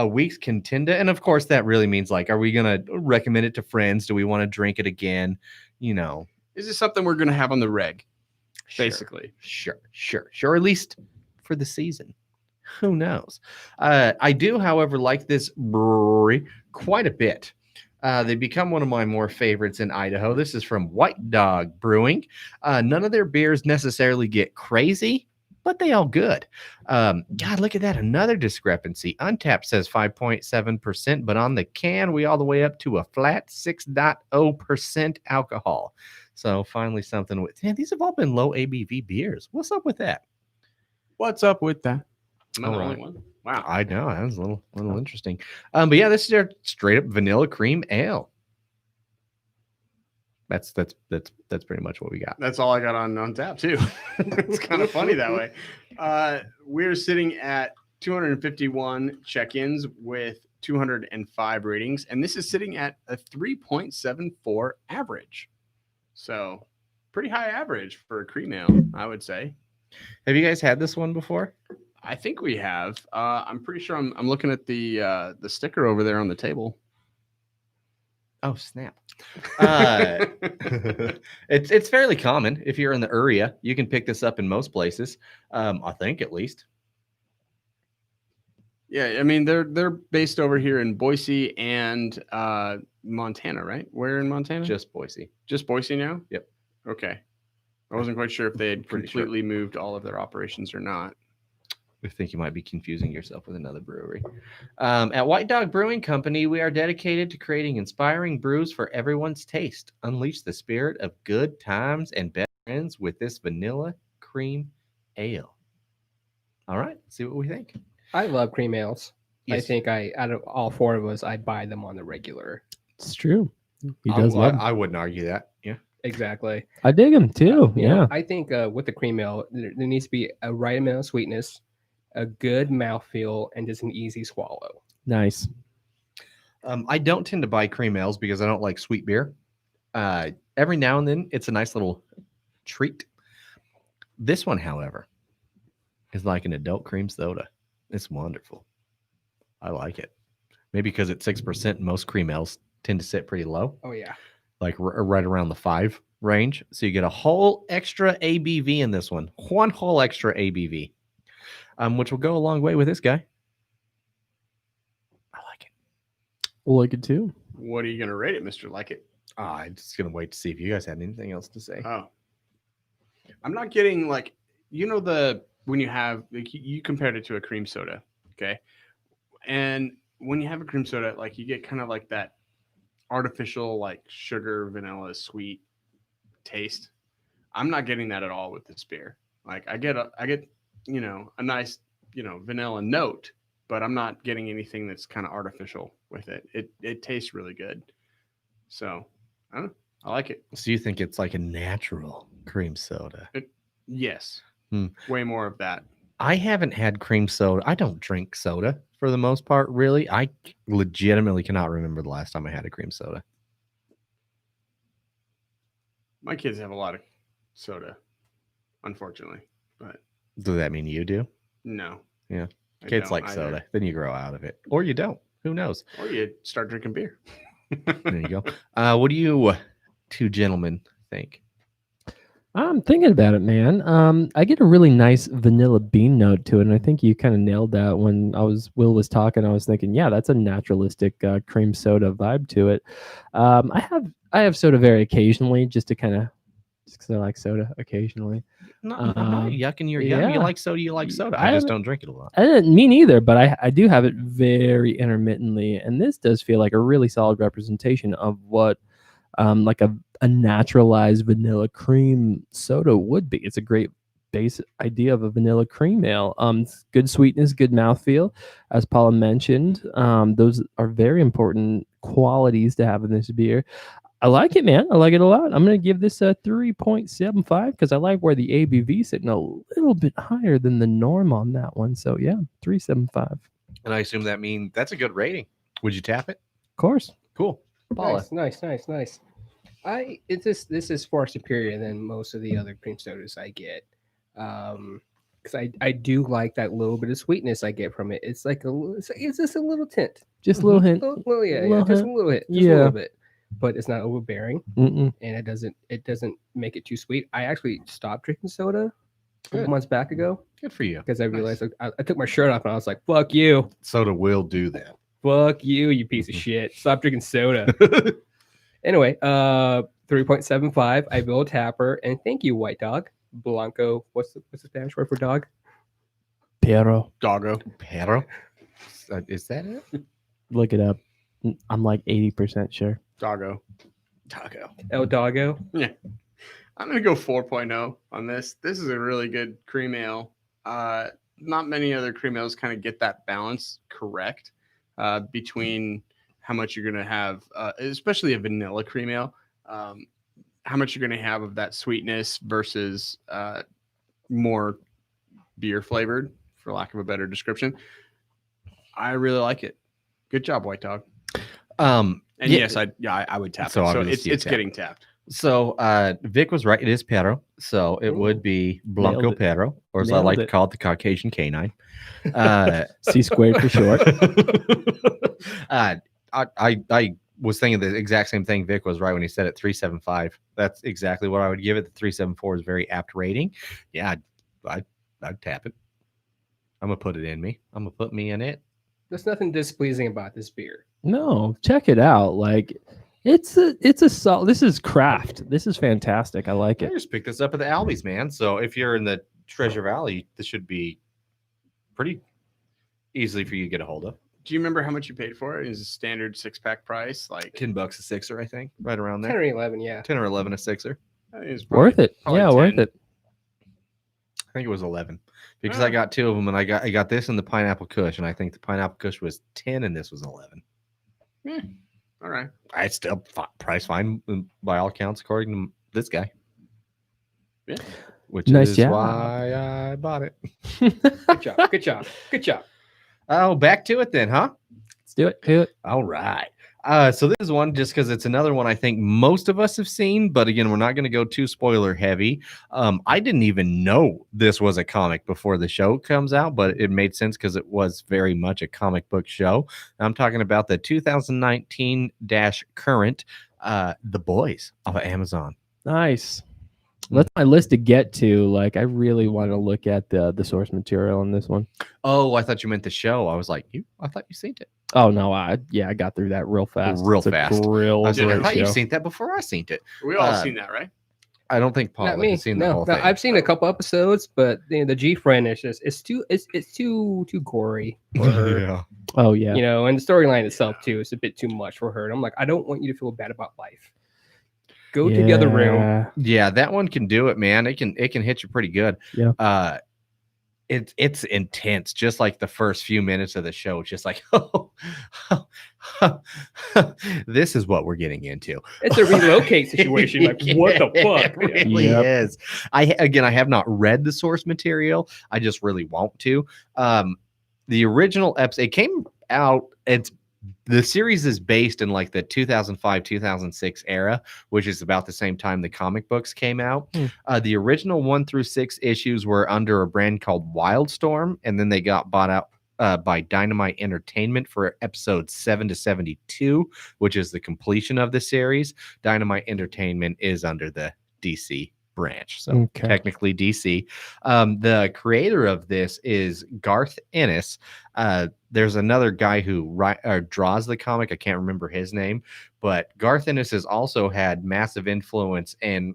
week's contender, and of course that really means like, are we going to recommend it to friends? Do we want to drink it again? You know. Is this something we're going to have on the reg? Basically. Sure. At least for the season. Who knows? I do, however, like this brewery quite a bit. They become one of my more favorites in Idaho. This is from White Dog Brewing. None of their beers necessarily get crazy, but they all good. God, look at that. Another discrepancy. Untapped says 5.7%, but on the can, we all the way up to a flat 6.0% alcohol. So finally something with, man, these have all been low ABV beers. What's up with that? What's up with that? Am I the All only right. one? Wow. I know. That was a little interesting. But yeah, this is our straight up vanilla cream ale. That's pretty much what we got. That's all I got on tap too. It's kind of funny that way. We're sitting at 251 check-ins with 205 ratings, and this is sitting at a 3.74 average. So pretty high average for a cream ale, I would say. Have you guys had this one before? I think we have. I'm pretty sure I'm looking at the sticker over there on the table. Oh, snap. It's fairly common. If you're in the area, you can pick this up in most places. I think at least. Yeah, I mean they're based over here in Boise and Montana, right? Where in Montana? Just Boise. Just Boise now? Yep. Okay. I wasn't quite sure if they had Pretty sure. completely moved all of their operations or not. I think you might be confusing yourself with another brewery. At White Dog Brewing Company, we are dedicated to creating inspiring brews for everyone's taste. Unleash the spirit of good times and best friends with this vanilla cream ale. All right, see what we think. I love cream ales. I Yes. think out of all four of us, I'd buy them on the regular. It's true. He does love 'em. I wouldn't argue that. Yeah. Exactly. I dig him too. You Yeah. know, I think with the cream ale, there needs to be a right amount of sweetness, a good mouthfeel, and just an easy swallow. Nice. I don't tend to buy cream ales because I don't like sweet beer. Every now and then, it's a nice little treat. This one, however, is like an adult cream soda. It's wonderful. I like it. Maybe because it's 6%. Most cream ales tend to sit pretty low, Oh yeah. like right around the 5 range. So you get a whole extra ABV in this one. One whole extra ABV, which will go a long way with this guy. I like it. We'll like it too. What are you going to rate it, Mr. Like It? I'm just going to wait to see if you guys had anything else to say. Oh. I'm not getting like, when you have, like, you compared it to a cream soda, okay? And when you have a cream soda, like you get kind of like that artificial, like sugar, vanilla, sweet taste. I'm not getting that at all with this beer. Like I get a nice, vanilla note, but I'm not getting anything that's kind of artificial with it. It tastes really good. So I don't know. I like it. So you think it's like a natural cream soda? Yes. Way more of that. I haven't had cream soda. I don't drink soda for the most part, really. I legitimately cannot remember the last time I had a cream soda. My kids have a lot of soda, unfortunately, but Does that mean you do? no. Yeah. I Kids don't like either. soda. Then you grow out of it. Or you don't. Who knows? Or you start drinking beer. There you go. What do you two gentlemen think? I'm thinking about it, man. I get a really nice vanilla bean note to it, and I think you kind of nailed that when Will was talking. I was thinking, yeah, that's a naturalistic cream soda vibe to it. I have soda very occasionally, just because I like soda occasionally. No, I'm not yucking your yum. You yeah. like soda, you like soda. I I just haven't- don't drink it a lot. I didn't mean either, but I do have it very intermittently, and this does feel like a really solid representation of what like a naturalized vanilla cream soda would be. It's a great base idea of a vanilla cream ale. Good sweetness, good mouthfeel, as Paula mentioned. Those are very important qualities to have in this beer. I like it, man. I like it a lot. I'm going to give this a 3.75 because I like where the ABV sitting a little bit higher than the norm on that one. So yeah, 3.75. And I assume that means that's a good rating. Would you tap it? Of course. Cool. Paula. Nice. This is far superior than most of the other cream sodas I get. Because I do like that little bit of sweetness I get from it. It's like it's just a little tint. Just a little hint. Just Little a hint. little hit. Just a Yeah. little bit. But it's not overbearing, Mm-mm. and it doesn't make it too sweet. I actually stopped drinking soda a Good. couple months back ago Good for you. because I realized I took my shirt off and I was like, "Fuck you, Soda will do that. fuck you, you piece of shit! Stop drinking soda." Anyway, 3.75. I will tapper, and thank you, White Dog Blanco. What's the Spanish word for dog? Pero. Doggo. Pero? Is that it? Look it up. I'm like 80% sure. Doggo. Taco. El Doggo. Yeah. I'm going to go 4.0 on this. This is a really good cream ale. Not many other cream ales kind of get that balance correct between how much you're going to have, especially a vanilla cream ale, how much you're going to have of that sweetness versus more beer flavored, for lack of a better description. I really like it. Good job, White Dog. And yes, I would tap So it. So obviously it's tap. getting tapped. So Vic was right. It is Pero. So it would be Blanco Nailed it. Pero, or as I Nailed like to it. call it, the Caucasian canine. C squared for short. I was thinking the exact same thing. Vic was right when he said it. 3.75. That's exactly what I would give it. The 3.74 is very apt rating. Yeah, I'd tap it. I'm gonna put it in me. I'm gonna put me in it. There's nothing displeasing about this beer. No, check it out. Like it's a solid. This is craft. This is fantastic. I like I it. just picked this up at the Albies, man. So if you're in the Treasure Valley, this should be pretty easily for you to get a hold of. Do you remember how much you paid for it? Is a standard 6-pack price? Like $10 a sixer, I think, right around 10 there. or 11, yeah. 10 or 11 a sixer. I think it's Worth it. probably Yeah, worth 10. it. I think it was 11 because Oh. I got two of them, and I got this and the Pineapple Kush, and I think the Pineapple Kush was 10 and this was 11. All right. I still price fine by all accounts according to this guy. Yeah. Which Nice is job. why I bought it. Good job. Good job. Good job. Oh, back to it then, huh? Let's do it. Do it. All right. So this is one just because it's another one I think most of us have seen, but again, we're not going to go too spoiler heavy. I didn't even know this was a comic before the show comes out, but it made sense because it was very much a comic book show. I'm talking about the 2019-current The Boys off of Amazon. Nice. That's my list to get to. Like, I really want to look at the source material on this one. Oh, I thought you meant the show. I was like, I thought you seen it. Oh no, I got through that real fast. Real It's a fast. Real I great thought you show. seen that before I seen it. We all Uh, seen that, right? I don't think Paul Not me. has seen the No, whole no, thing. I've seen a couple episodes, but the G friend is just it's too gory for her. Yeah. Oh yeah. You know, and the storyline itself too is a bit too much for her. And I'm like, I don't want you to feel bad about life. Go to the other room. Yeah, that one can do it, man. It can hit you pretty good. Yeah. it's intense. Just like the first few minutes of the show, it's just like, this is what we're getting into. It's a relocate situation. Like, what the fuck? It really Yep. is. I have not read the source material. I just really want to. The original episode, it came out. The series is based in like the 2005-2006 era, which is about the same time the comic books came out. The original 1 through 6 issues were under a brand called Wildstorm, and then they got bought out by Dynamite Entertainment for episodes 7 to 72, which is the completion of the series. Dynamite Entertainment is under the DC branch, so Okay. technically DC. The creator of this is Garth Ennis. There's another guy who draws the comic. I can't remember his name, but Garth Ennis has also had massive influence, and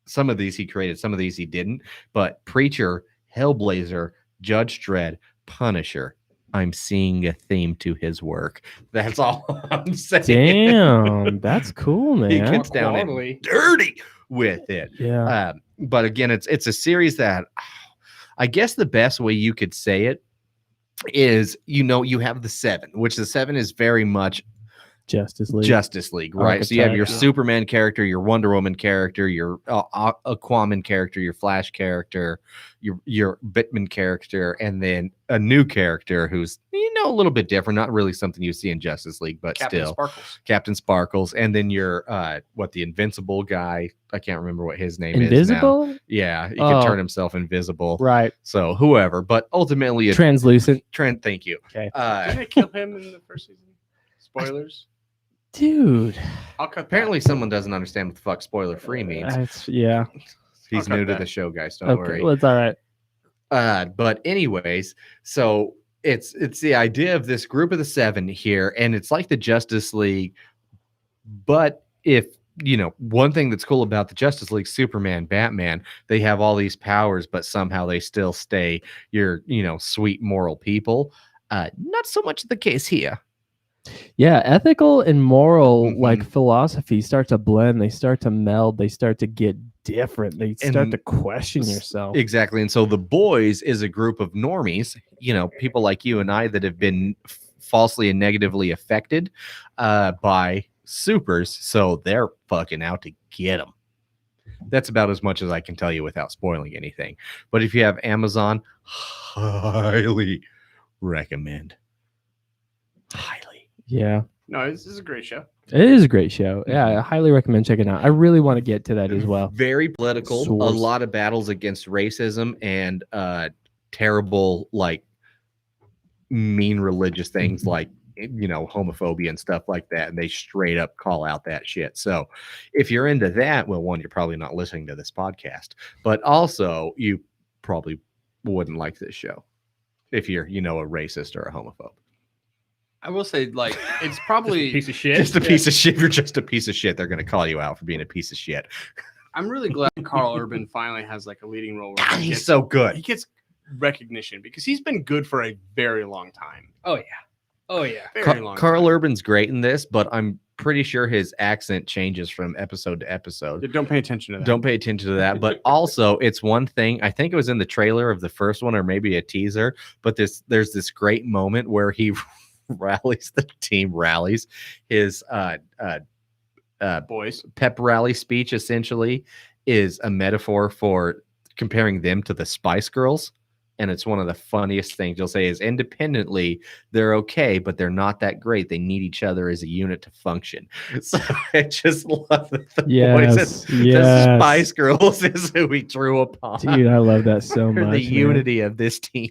some of these he created, some of these he didn't. But Preacher, Hellblazer, Judge Dredd, Punisher. I'm seeing a theme to his work. That's all I'm saying. Damn, that's cool, He man. gets down and dirty with it. Yeah. But again, it's a series that I guess the best way you could say it is, you have the 7, which the 7 is very much Justice League. right? So you have your Archetype, yeah. Superman character, your Wonder Woman character, your Aquaman character, your Flash character, your Bitman character, and then a new character who's a little bit different, not really something you see in Justice League, but Captain still Sparkles. Captain Sparkles, and then your the Invincible guy. I can't remember what his name is now. Invisible? Yeah, he Oh. can turn himself invisible. Right. So whoever, but ultimately, Translucent. Trent. Thank you. Okay. Didn't they kill him in the first season? Spoilers. Dude. I'll cut. Apparently, someone doesn't understand what the fuck spoiler free means. Yeah. He's I'll cut new to that. the show, guys. Don't Okay. worry. Well, it's all right. But anyways, so it's the idea of this group of the 7 here, and it's like the Justice League. But if one thing that's cool about the Justice League, Superman, Batman, they have all these powers, but somehow they still stay your sweet moral people. Not so much the case here. Yeah, ethical and moral Mhm. like philosophy start to blend. They start to meld. They start to get different. They start And to question yourself. Exactly. And so the boys is a group of normies, people like you and I that have been falsely and negatively affected by supers. So they're fucking out to get them. That's about as much as I can tell you without spoiling anything. But if you have Amazon, highly recommend. Highly. Yeah, No, this is a great show. it is a great show. Yeah, I highly recommend checking it out. I really want to get to that as well. Very political. Source. A lot of battles against racism and terrible, like mean religious things like homophobia and stuff like that. And they straight up call out that shit. So if you're into that, well, one, you're probably not listening to this podcast, but also you probably wouldn't like this show if you're, a racist or a homophobe. I will say, like, it's probably. Piece of shit. Just a piece of shit. If you're just a piece of shit, they're going to call you out for being a piece of shit. I'm really glad Carl Urban finally has like a leading role. Where He's so he good. gets recognition because he's been good for a very long time. Oh yeah. Very long. Carl time. Urban's great in this, but I'm pretty sure his accent changes from episode to episode. Don't pay attention to that. Don't pay attention to that. But also, it's one thing. I think it was in the trailer of the first one, or maybe a teaser. But there's this great moment where he rallies the team. His boys. pep rally speech essentially is a metaphor for comparing them to the Spice Girls. And it's one of the funniest things you'll say is independently, they're okay, but they're not that great. They need each other as a unit to function. So I just love that the Yes, the Spice Girls is who we drew upon. Dude, I love that so For much. the man. unity of this team.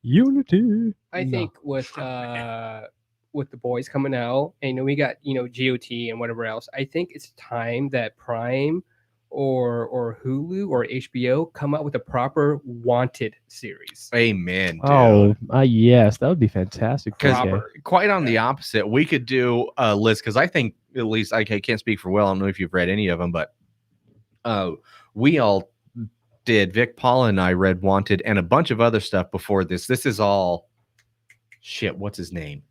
Unity. I think with the boys coming out, and we got GOT and whatever else. I think it's time that Prime or Hulu or HBO come out with a proper Wanted series. Amen. Dude. Oh, yes, that would be fantastic. Because 4K. quite on the opposite, we could do a list, because I think, at least I can't speak for Will, I don't know if you've read any of them, but we all did. Vic, Paula, and I read Wanted and a bunch of other stuff before this. This is all shit. What's his name?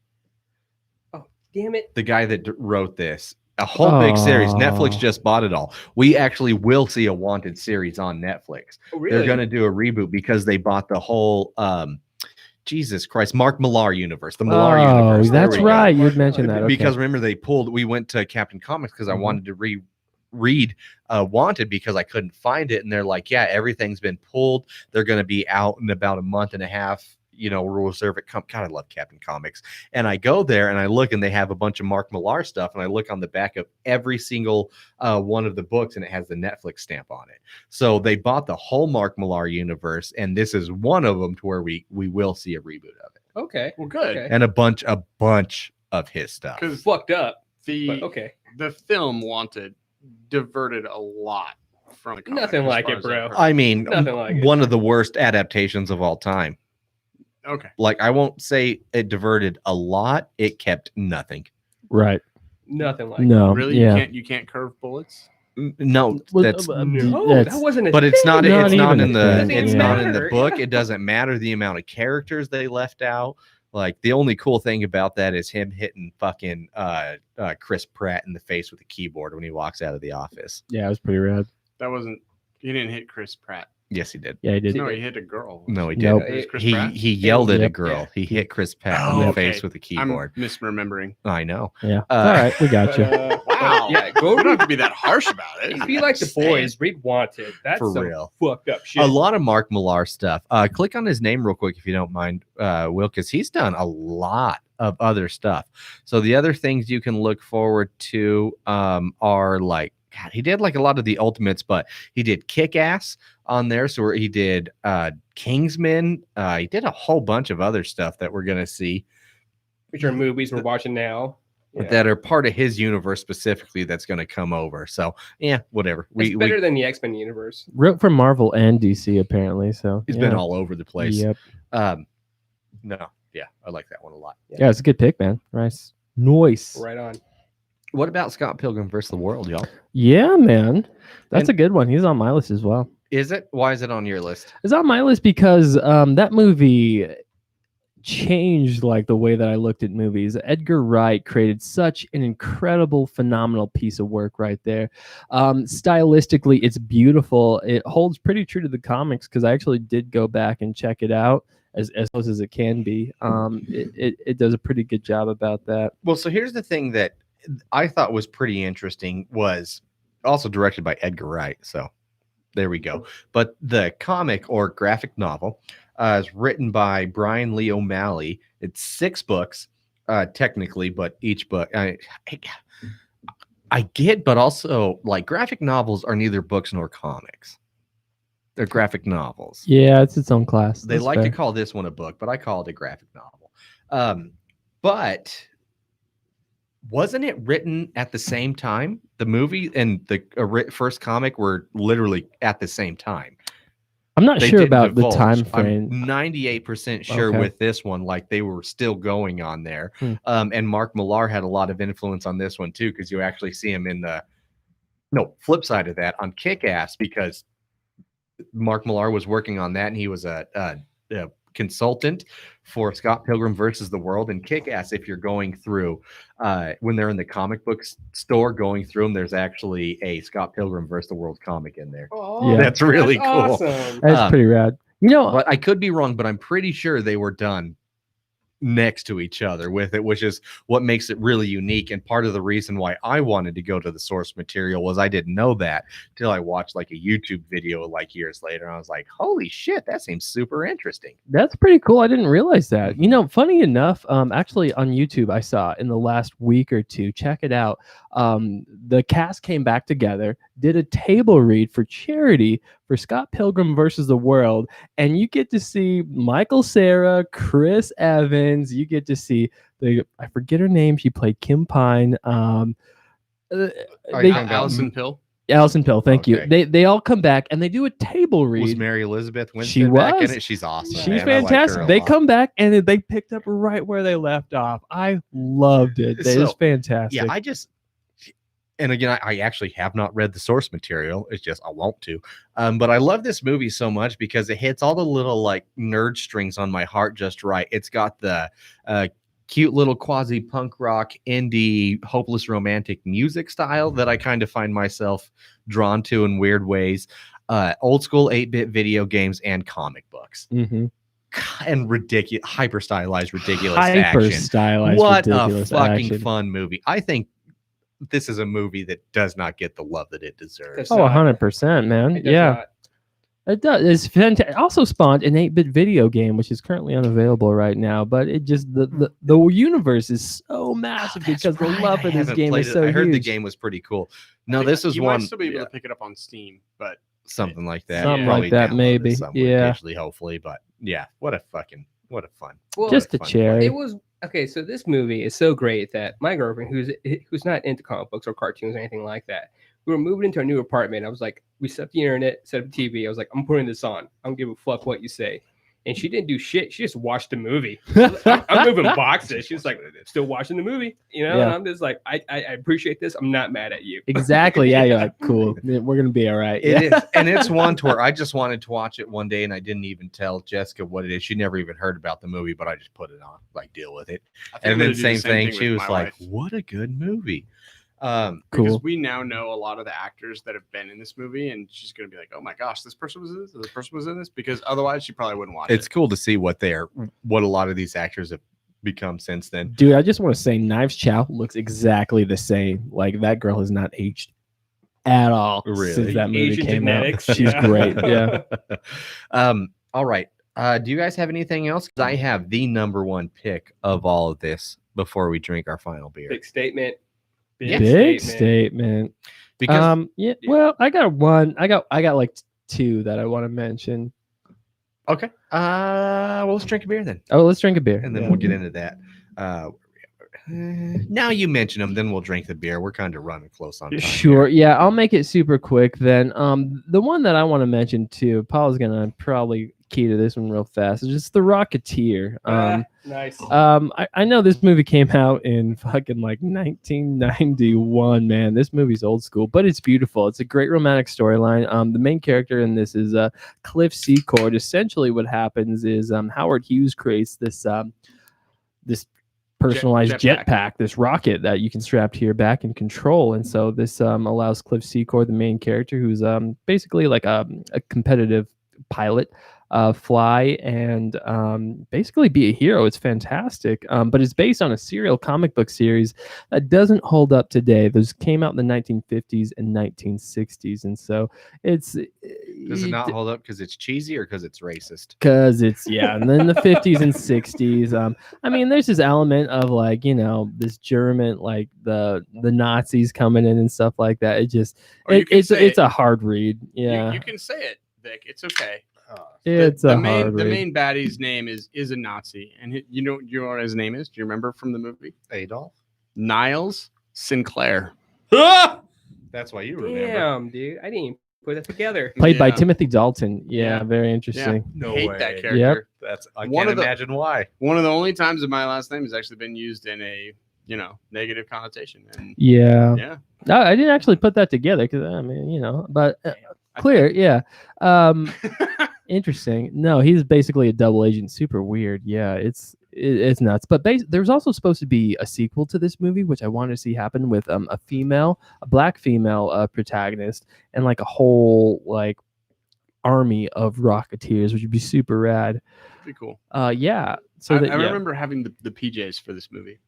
Damn it. The guy that wrote this. A whole big series. Aw. Netflix just bought it all. We actually will see a Wanted series on Netflix. Oh, really? They're going to do a reboot because they bought the whole Jesus Christ, Mark Millar universe. The Millar universe. There That's we go. right. You had mentioned that. Okay. Because remember, we went to Captain Comics because I wanted to read Wanted because I couldn't find it. And they're like, yeah, everything's been pulled. They're going to be out in about a month and a half. We'll reserve it. God, I love Captain Comics. And I go there and I look and they have a bunch of Mark Millar stuff. And I look on the back of every single one of the books and it has the Netflix stamp on it. So they bought the whole Mark Millar universe. And this is one of them to where we will see a reboot of it. Okay. Well, good. Okay. And a bunch of his stuff. Because Fucked up. the But okay. the film Wanted diverted a lot from the comic Nothing as like far it, as bro. I've heard. I mean, Nothing like it. one of the worst adaptations of all time. Okay. Like, I won't say it diverted a lot. It kept nothing. Right. Nothing like it. No. Really? Yeah. You can't curve bullets? No, Well, that's No, That's- that wasn't a but it's not thing. Not it's not even in a the thing, it's yeah. not in the Matter, book. yeah. It doesn't matter the amount of characters they left out. Like, the only cool thing about that is him hitting fucking Chris Pratt in the face with a keyboard when he walks out of the office. Yeah, it was pretty rad. That wasn't. He didn't hit Chris Pratt. Yes, he did. Yeah, he did. No, he hit a girl. No, he Nope. didn't. It was Chris He Pratt? he yelled at a Yep. girl. Yeah. He hit Chris Pratt Oh, in the okay. face with a I'm keyboard. misremembering. I know. Yeah. Uh, All right, we got you. Wow. Yeah, You go don't have to be that harsh about it. If you like the Just saying. boys, read Wanted. That's For some real. fucked up shit. A lot of Mark Millar stuff. Click on his name real quick if you don't mind, Will, because he's done a lot of other stuff. So the other things you can look forward to are like, God, he did like a lot of the Ultimates, but he did Kick-Ass on there. So he did Kingsman. He did a whole bunch of other stuff that we're gonna see Which are movies we're watching now. Yeah. that are part of his universe specifically that's gonna come over. So yeah, whatever. It's better than the X-Men universe. Wrote for Marvel and DC apparently. So he's yeah. been all over the place. Yep. No, yeah, I like that one a lot. Yeah, it's a good pick, man. Nice. Noise. Right on. What about Scott Pilgrim versus the World, y'all? Yeah, man. That's And- a good one. He's on my list as well. Is it? Why is it on your list? It's on my list because that movie changed like the way that I looked at movies. Edgar Wright created such an incredible, phenomenal piece of work right there. Stylistically, it's beautiful. It holds pretty true to the comics because I actually did go back and check it out as close as it can be. It does a pretty good job about that. Well, so here's the thing that I thought was pretty interesting, was also directed by Edgar Wright. So there we go. But the comic or graphic novel is written by Brian Lee O'Malley. It's 6 books, technically, but each book I get, but also like graphic novels are neither books nor comics. They're graphic novels. Yeah, it's its own class. They That's like fair. to call this one a book, but I call it a graphic novel. But wasn't it written at the same time? The movie and the first comic were literally at the same time. I'm not They sure didn't about divulge. the time frame. I'm 98% sure Okay. with this one, like they were still going on there. And Mark Millar had a lot of influence on this one too, because you actually see him in the flip side of that on Kick-Ass, because Mark Millar was working on that and he was a consultant for Scott Pilgrim versus the World. And Kick-Ass, if you're going through when they're in the comic book store going through them, there's actually a Scott Pilgrim versus the World comic in there. Oh, Yeah. That's really cool. Awesome. That's pretty rad. You know, But I could be wrong, but I'm pretty sure they were done next to each other with it, which is what makes it really unique. And part of the reason why I wanted to go to the source material was I didn't know that till I watched like a YouTube video like years later. And I was like, holy shit, that seems super interesting. that's pretty cool. I didn't realize that. You know, funny enough, actually on YouTube, I saw in the last week or two, check it out. The cast came back together, did a table read for charity for Scott Pilgrim versus the World. And you get to see Michael Cera, Chris Evans. You get to see I forget her name. She played Kim Pine. Are you They- talking about Allison Pill. Allison Pill, thank you. Okay. They all come back and they do a table read. Was Mary Elizabeth Winstead She back in was. it? She's awesome. She's man. I like her fantastic. a They lot. come back and they picked up right where they left off. I loved it. It is So, fantastic. Yeah, and again, I actually have not read the source material. It's just I want to. But I love this movie so much because it hits all the little like nerd strings on my heart just right. It's got the cute little quasi punk rock indie hopeless romantic music style that I kind of find myself drawn to in weird ways. Old school 8-bit video games and comic books. Mm-hmm. And ridiculous, hyper stylized, ridiculous Hyper action. stylized, What a ridiculous fucking action. fun movie. I think this is a movie that does not get the love that it deserves. That's Oh, not- 100%, man. It does Yeah. not. It does. It's fantastic. Also spawned an 8-bit video game, which is currently unavailable right now. But it just the universe is so massive because the love for this game is so I heard huge. the game was pretty cool. No, I think this is you one might still be able yeah, to pick it up on Steam, but something like that. Something Probably like that, download it maybe. somewhere Yeah. digitally, hopefully. But yeah, what a fun. Well, Just a fun cherry. It was okay. So this movie is so great that my girlfriend, who's not into comic books or cartoons or anything like that, we were moving into a new apartment. I was like, we set up the internet, set up the TV. I was like, I'm putting this on. I don't give a fuck what you say. And she didn't do shit. She just watched the movie. I'm moving boxes. She was like, still watching the movie, you know. Yeah. And I'm just like, I appreciate this. I'm not mad at you. Exactly. Yeah, you're like, cool. We're gonna be all right. It Yeah. is, and it's one to where I just wanted to watch it one day, and I didn't even tell Jessica what it is. She never even heard about the movie, but I just put it on, like, deal with it. I think I'm And gonna then do the same thing, with she was my like, wife, "What a good movie." because Cool. we now know a lot of the actors that have been in this movie, and she's gonna be like, "Oh my gosh, this person was in this. This person was in this," because otherwise she probably wouldn't watch It's it. cool to see what a lot of these actors have become since then. Dude, I just want to say Knives Chow looks exactly the same. Like that girl has not aged at all Really? since that movie Asian came genetics, out. She's yeah. great. Yeah. All right. Do you guys have anything else? 'Cause I have the number one pick of all of this before we drink our final beer. Big statement. Big statement. Because Yeah. Well, I got one. I got like two that I want to mention. okay. Well, let's drink a beer then, Oh, let's drink a beer. and then Yeah. we'll get into that. Now you mention them, then we'll drink the beer. We're kind of running close on time. Sure. here. Yeah, I'll make it super quick then. The one that I want to mention too, Paul's gonna probably key to this one real fast. Is just the Rocketeer. Nice. I know this movie came out in fucking like 1991, man. This movie's old school, but it's beautiful. It's a great romantic storyline. The main character in this is Cliff Secord. Essentially, what happens is Howard Hughes creates this personalized Jetpack. jetpack, this rocket that you can strap to your back and control. And so this allows Cliff Secord, the main character, who's basically like a competitive pilot, fly and basically be a hero. It's fantastic, but it's based on a serial comic book series that doesn't hold up today. Those came out in the 1950s and 1960s, and so it's Does it not hold up because it's cheesy or because it's racist? because it's and then the 50s and 60s. I mean, there's this element of like, you know, this German, like the Nazis coming in and stuff like that. It just Or you can it's say it's it. a hard read. Yeah, You can say it, Vic. It's okay. it's the a main hard the read. main baddie's name is a Nazi, and you know what his name is? Do you remember from the movie? Adolf. Niles Sinclair. That's why you remember. Damn, dude. I didn't even put that together. Played by Yeah. Timothy Dalton. Yeah, Yeah. very interesting. No Hate way. that character. Yep. That's I One can't of the- imagine why. One of the only times that my last name has actually been used in a negative connotation. And Yeah. yeah, No, I didn't actually put that together because I mean, you know, but clear. Yeah. Interesting. No, he's basically a double agent. Super weird. Yeah, it's nuts. But there's also supposed to be a sequel to this movie, which I wanted to see happen with a black female protagonist, and like a whole like army of Rocketeers, which would be super rad. pretty cool. Yeah. So I that, yeah. remember having the PJs for this movie.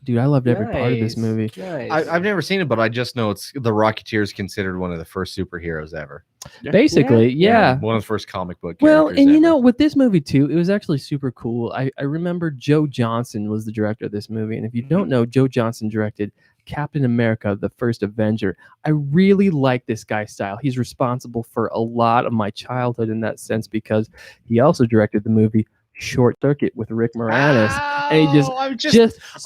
Dude, I loved every part of this Nice, movie. Nice. I've never seen it, but I just know it's the Rocketeer is considered one of the first superheroes ever. Yeah. Basically, yeah. One of the first comic book. Well, characters and you ever. know, with this movie too, it was actually super cool. I remember Joe Johnson was the director of this movie, and if you don't know, Joe Johnson directed Captain America: The First Avenger. I really like this guy's style. He's responsible for a lot of my childhood in that sense because he also directed the movie Short Circuit with Rick Moranis. And he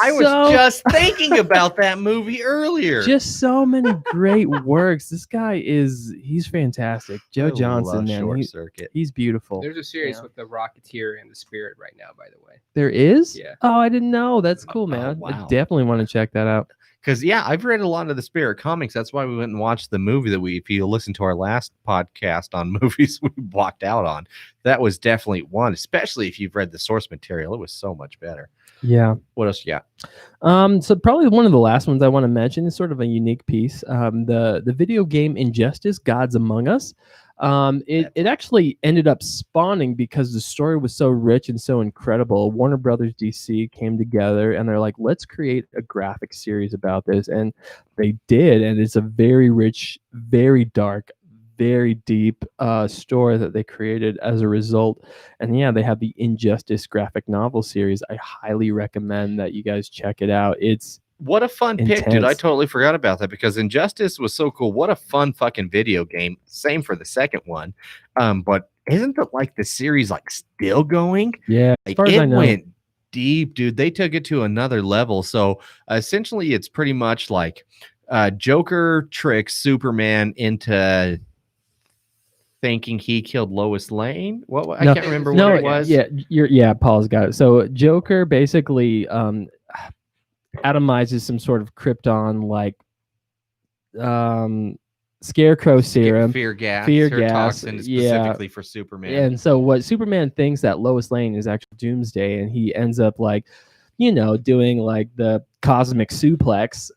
I was just thinking about that movie earlier. just so many great works. This guy he's fantastic. Joe I Johnson, love man, Short Circuit. he's beautiful. There's a series Yeah. with the Rocketeer and the Spirit right now, by the way. There is? Yeah. Oh, I didn't know. That's cool, man. I wow. definitely want to check that out. Because I've read a lot of the Spirit comics. That's why we went and watched the movie that if you listen to our last podcast on movies we walked out on, that was definitely one, especially if you've read the source material. It was so much better. Yeah. What else you got? So probably one of the last ones I want to mention is sort of a unique piece. The video game Injustice: Gods Among Us. It actually ended up spawning because the story was so rich and so incredible. Warner Brothers DC came together and they're like, let's create a graphic series about this. And they did. And it's a very rich, very dark, very deep story that they created as a result. And they have the Injustice graphic novel series. I highly recommend that you guys check it out. It's what a fun pick, dude. I intense. totally forgot about that because Injustice was so cool. What a fun fucking video game. Same for the second one. But isn't the series still going? Yeah, as Like, far as I it know. went deep, dude. They took it to another level. So essentially it's pretty much like Joker tricks Superman into thinking he killed Lois Lane. What I No, can't remember no, what it was. Paul's got it. So Joker basically atomizes some sort of Krypton scarecrow serum. Fear gas. Fear Her gas, toxin is specifically for Superman. And so what Superman thinks that Lois Lane is actually Doomsday, and he ends up doing the cosmic suplex.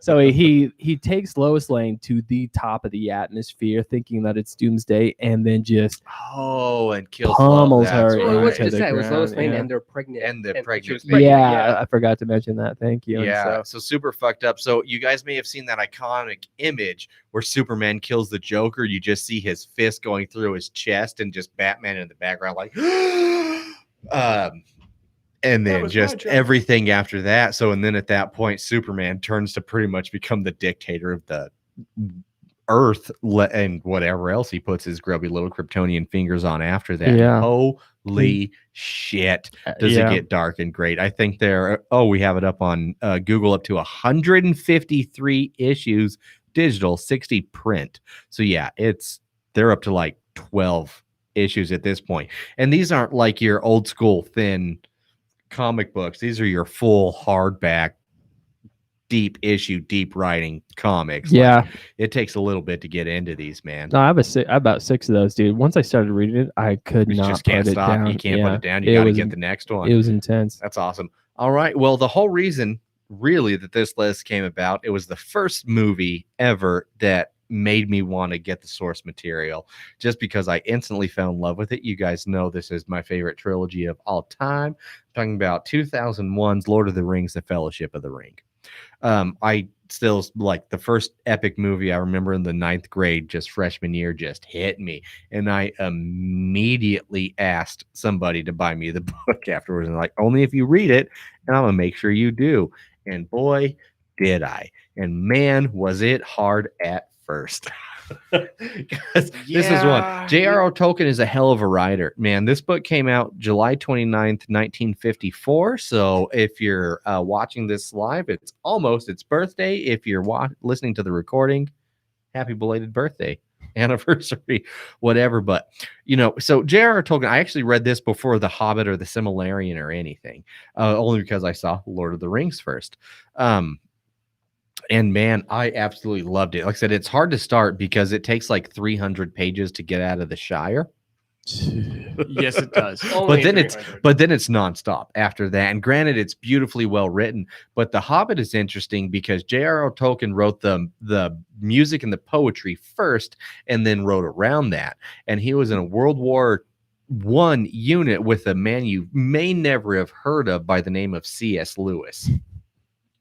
So he takes Lois Lane to the top of the atmosphere, thinking that it's Doomsday, and then just and kills pummels Lois. her That's Oh, it was right. into just the that. It was Lois ground, Lane, yeah. and they're pregnant. And the she pregnant was baby. I forgot to mention that. Thank you. And Yeah, so- so super fucked up. So you guys may have seen that iconic image where Superman kills the Joker. You just see his fist going through his chest and just Batman in the background and That then was just my job. everything after that. So and then at that point Superman turns to pretty much become the dictator of the Earth and whatever else he puts his grubby little Kryptonian fingers on after that. Yeah. Holy shit. Does it get dark and great? I think we have it up on Google, up to 153 issues digital, 60 print. So they're up to 12 issues at this point. And these aren't like your old school thin comic books. These are your full hardback, deep issue, deep writing comics. Yeah. It takes a little bit to get into these, man. No, I have about 6 of those, dude. Once I started reading it, I could You not just can't put stop. it down. You can't put it down. You It got to was- get the next one. It was intense. That's awesome. All right. Well, the whole reason really that this list came about, it was the first movie ever that made me want to get the source material just because I instantly fell in love with it. You guys know this is my favorite trilogy of all time. I'm talking about 2001's Lord of the Rings, The Fellowship of the Ring. I still the first epic movie I remember in the 9th grade, just freshman year, just hit me. And I immediately asked somebody to buy me the book afterwards. And only if you read it, and I'm going to make sure you do. And boy, did I. And man, was it hard at first. This is one. J.R.R. Tolkien is a hell of a writer, man. This book came out July 29th, 1954. So if you're watching this live, it's almost its birthday. If you're listening to the recording, happy belated birthday, anniversary, whatever. But so J.R.R. Tolkien, I actually read this before The Hobbit or The Silmarillion or anything, only because I saw Lord of the Rings first. And man, I absolutely loved it. Like I said, it's hard to start because it takes 300 pages to get out of the Shire. Yes, it does. Only But then it's nonstop after that. And granted, it's beautifully well written. But The Hobbit is interesting because J.R.R. Tolkien wrote the music and the poetry first, and then wrote around that. And he was in a World War I unit with a man you may never have heard of by the name of C.S. Lewis.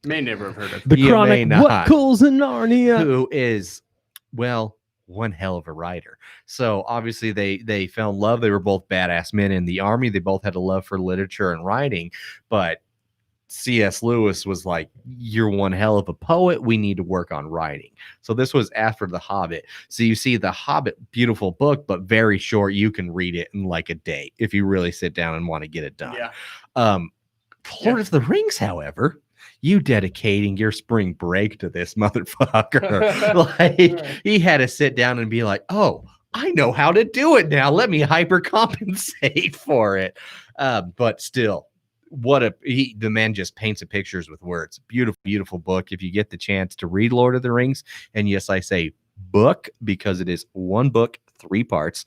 May never have heard of. The You may Chronic not. What Calls in Narnia. Who is, one hell of a writer. So obviously they fell in love. They were both badass men in the army. They both had a love for literature and writing, but C.S. Lewis was like, you're one hell of a poet. We need to work on writing. So this was after The Hobbit. So you see The Hobbit, beautiful book, but very short. You can read it in a day if you really sit down and want to get it done. Yeah. Lord of the Rings, however, you dedicating your spring break to this motherfucker. He had to sit down and be like, oh, I know how to do it now. Let me hyper compensate for it. But still, the man just paints the pictures with words. Beautiful, beautiful book. If you get the chance to read Lord of the Rings, and yes, I say book because it is one book, 3 parts.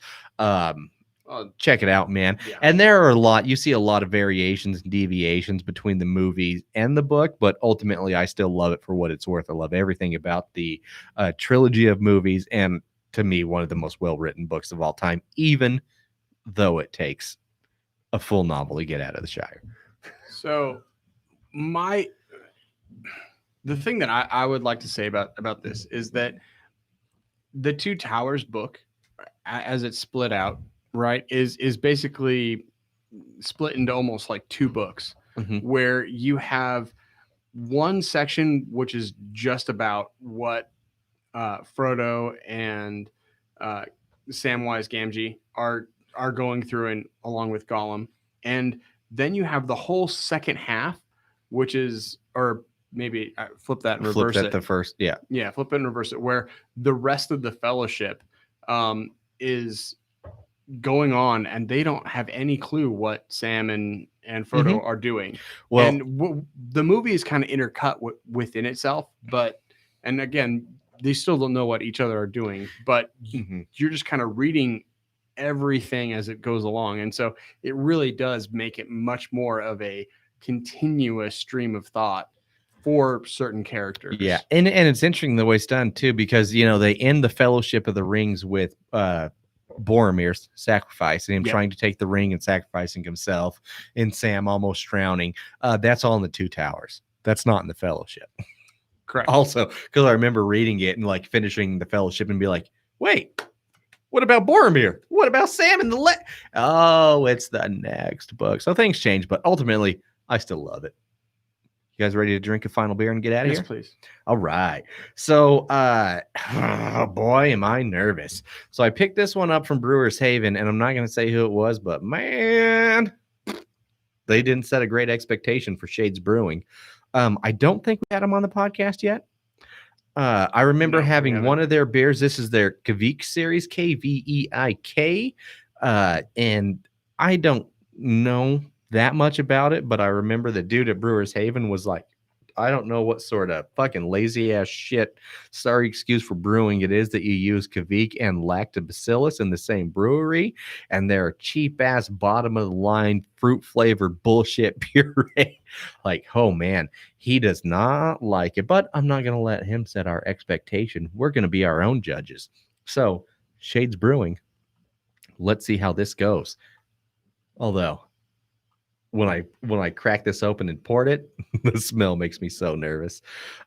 Check it out, man. Yeah. And you see a lot of variations and deviations between the movies and the book, but ultimately I still love it for what it's worth. I love everything about the trilogy of movies, and to me, one of the most well-written books of all time, even though it takes a full novel to get out of the Shire. So the thing that I would like to say about this is that the Two Towers book, as it's split out, right, is basically split into almost like 2 books, where you have one section which is just about what Frodo and Samwise Gamgee are going through, and along with Gollum, and then you have the whole second half, which is, or maybe flip that and reverse it. The first, yeah, flip it and reverse it, where the rest of the Fellowship is going on, and they don't have any clue what Sam and Frodo are doing. Well, and the movie is kind of intercut within itself, and again, they still don't know what each other are doing, but you're just kind of reading everything as it goes along, and so it really does make it much more of a continuous stream of thought for certain characters. Yeah, and it's interesting the way it's done too, because they end the Fellowship of the Rings with Boromir's sacrifice, and him trying to take the ring and sacrificing himself, and Sam almost drowning. That's all in the Two Towers. That's not in the Fellowship. Correct. Also, because I remember reading it and like finishing the Fellowship and be like, wait, what about Boromir? What about Sam and the Oh, it's the next book. So things change, but ultimately, I still love it. You guys ready to drink a final beer and get out of here? Yes, please. All right. So, oh boy, am I nervous. So I picked this one up from Brewer's Haven, and I'm not going to say who it was, but man, they didn't set a great expectation for Shades Brewing. I don't think we had them on the podcast yet. I remember having one of their beers. This is their Kveik series, Kveik. And I don't know that much about it, but I remember the dude at Brewer's Haven was like, I don't know what sort of fucking lazy ass shit, sorry excuse for brewing it is, that you use Kveik and lactobacillus in the same brewery, and they're cheap ass bottom of the line fruit flavored bullshit puree. Like, oh man, he does not like it, but I'm not gonna let him set our expectation. We're gonna be our own judges. So Shades Brewing, let's see how this goes. Although when I crack this open and poured it, the smell makes me so nervous.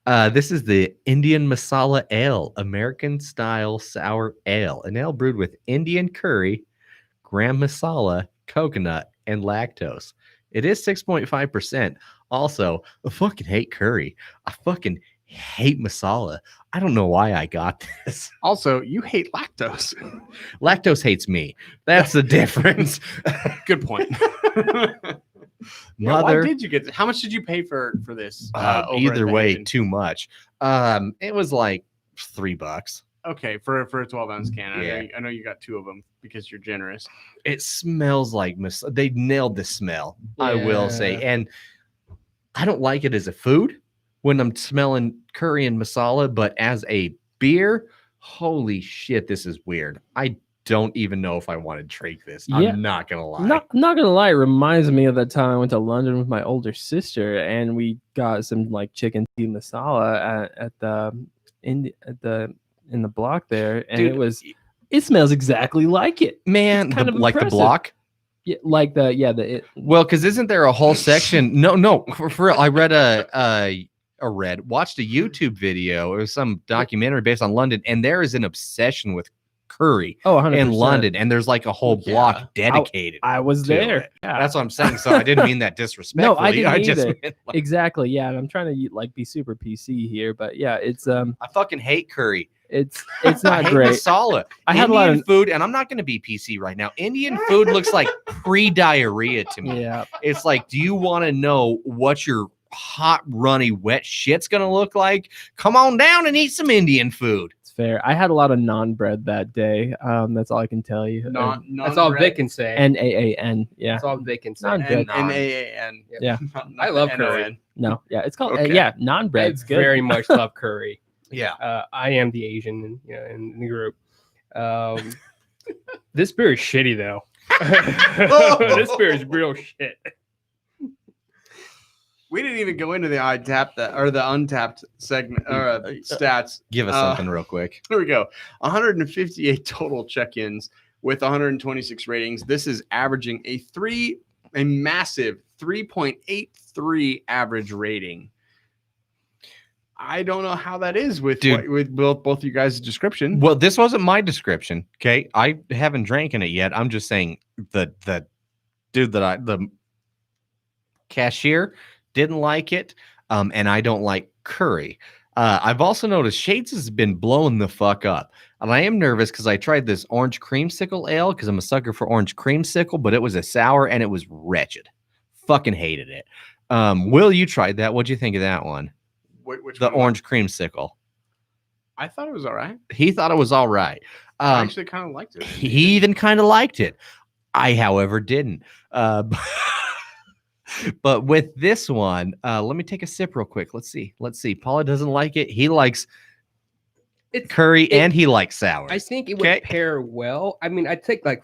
This is the Indian Masala Ale, American style sour ale, an ale brewed with Indian curry, gram masala, coconut, and lactose. It is 6.5%. Also, I fucking hate curry. I fucking hate masala. I don't know why I got this. Also, you hate lactose. Lactose hates me. That's the difference. Good point. Mother, why did you get this? How much did you pay for this? Either way, too much. It was like $3. Okay, for a 12-ounce can. Yeah. I know you got 2 of them because you're generous. It smells like they nailed the smell, I will say. And I don't like it as a food when I'm smelling curry and masala, but as a beer, holy shit, this is weird. I don't even know if I want to drink this. Yeah. I'm not gonna lie. Not gonna lie, it reminds me of that time I went to London with my older sister, and we got some like chicken tea masala in the block there, and Dude, it smells exactly like it, man. It's kind of like the impressive. block. Yeah, like Well, because isn't there a whole section? No, for real. I watched a YouTube video. It was some documentary based on London, and there is an obsession with curry 100%. in London, and there's like a whole block dedicated. I was to there. it. Yeah. That's what I'm saying. So I didn't mean that disrespectfully. No, I didn't just either. meant like, Exactly. Yeah, and I'm trying to like be super PC here, but yeah, it's I fucking hate curry. it's I not hate great. masala. I had a lot of food, and I'm not going to be PC right now. Indian food looks like pre-diarrhea to me. yeah. It's like, do you want to know what your hot, runny, wet shit's going to look like? Come on down and eat some Indian food. It's fair. I had a lot of non-bread that day. That's all I can tell you. That's all Vic can say. NAAN. Yeah. That's all Vic can say. Non-bread. NAAN. Yeah. I love curry. NON. No. Yeah. It's called. Okay. Yeah. I Non-bread's good. very much love curry. Yeah. I am the Asian, in the group. This beer is shitty though. This beer is real shit. We didn't even go into the the untapped segment or stats. Give us something real quick. Here we go. 158 total check-ins with 126 ratings. This is averaging a massive 3.83 average rating. I don't know how that is with both you guys' description. Well, this wasn't my description. Okay, I haven't drank in it yet. I'm just saying the dude the cashier didn't like it, and I don't like curry. I've also noticed Shades has been blowing the fuck up, and I am nervous because I tried this orange creamsicle ale because I'm a sucker for orange creamsicle, but it was a sour and it was wretched. Fucking hated it. Will, you tried that? What'd you think of that one? Which The one? orange creamsicle. I thought it was all right. He thought it was all right. I actually kind of liked it. He even kind of liked it. I, however, didn't. But with this one, let me take a sip real quick. Let's see. Paula doesn't like it. He likes curry and he likes sour. I think it would pair well. I mean, I took like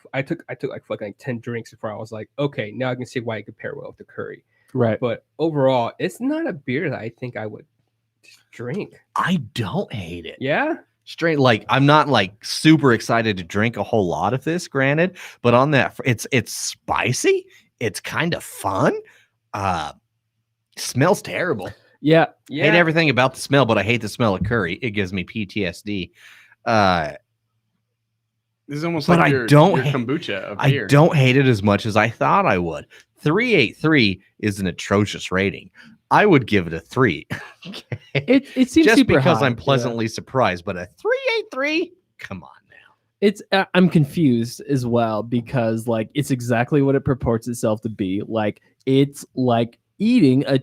fucking 10 drinks before I was like, okay, now I can see why it could pair well with the curry. Right. But overall, it's not a beer that I think I would drink. I don't hate it. Yeah. Straight, like I'm not like super excited to drink a whole lot of this, granted, but on that, it's spicy. It's kind of fun. Smells terrible. Yeah. Hate everything about the smell, but I hate the smell of curry. It gives me PTSD. This is almost but like I your don't hate- kombucha of I beer. don't hate it as much as I thought I would. 383 is an atrocious rating. I would give it a 3. It seems just super because high, I'm pleasantly surprised, but a 383? Come on now. It's I'm confused as well because like it's exactly what it purports itself to be. Like it's like eating a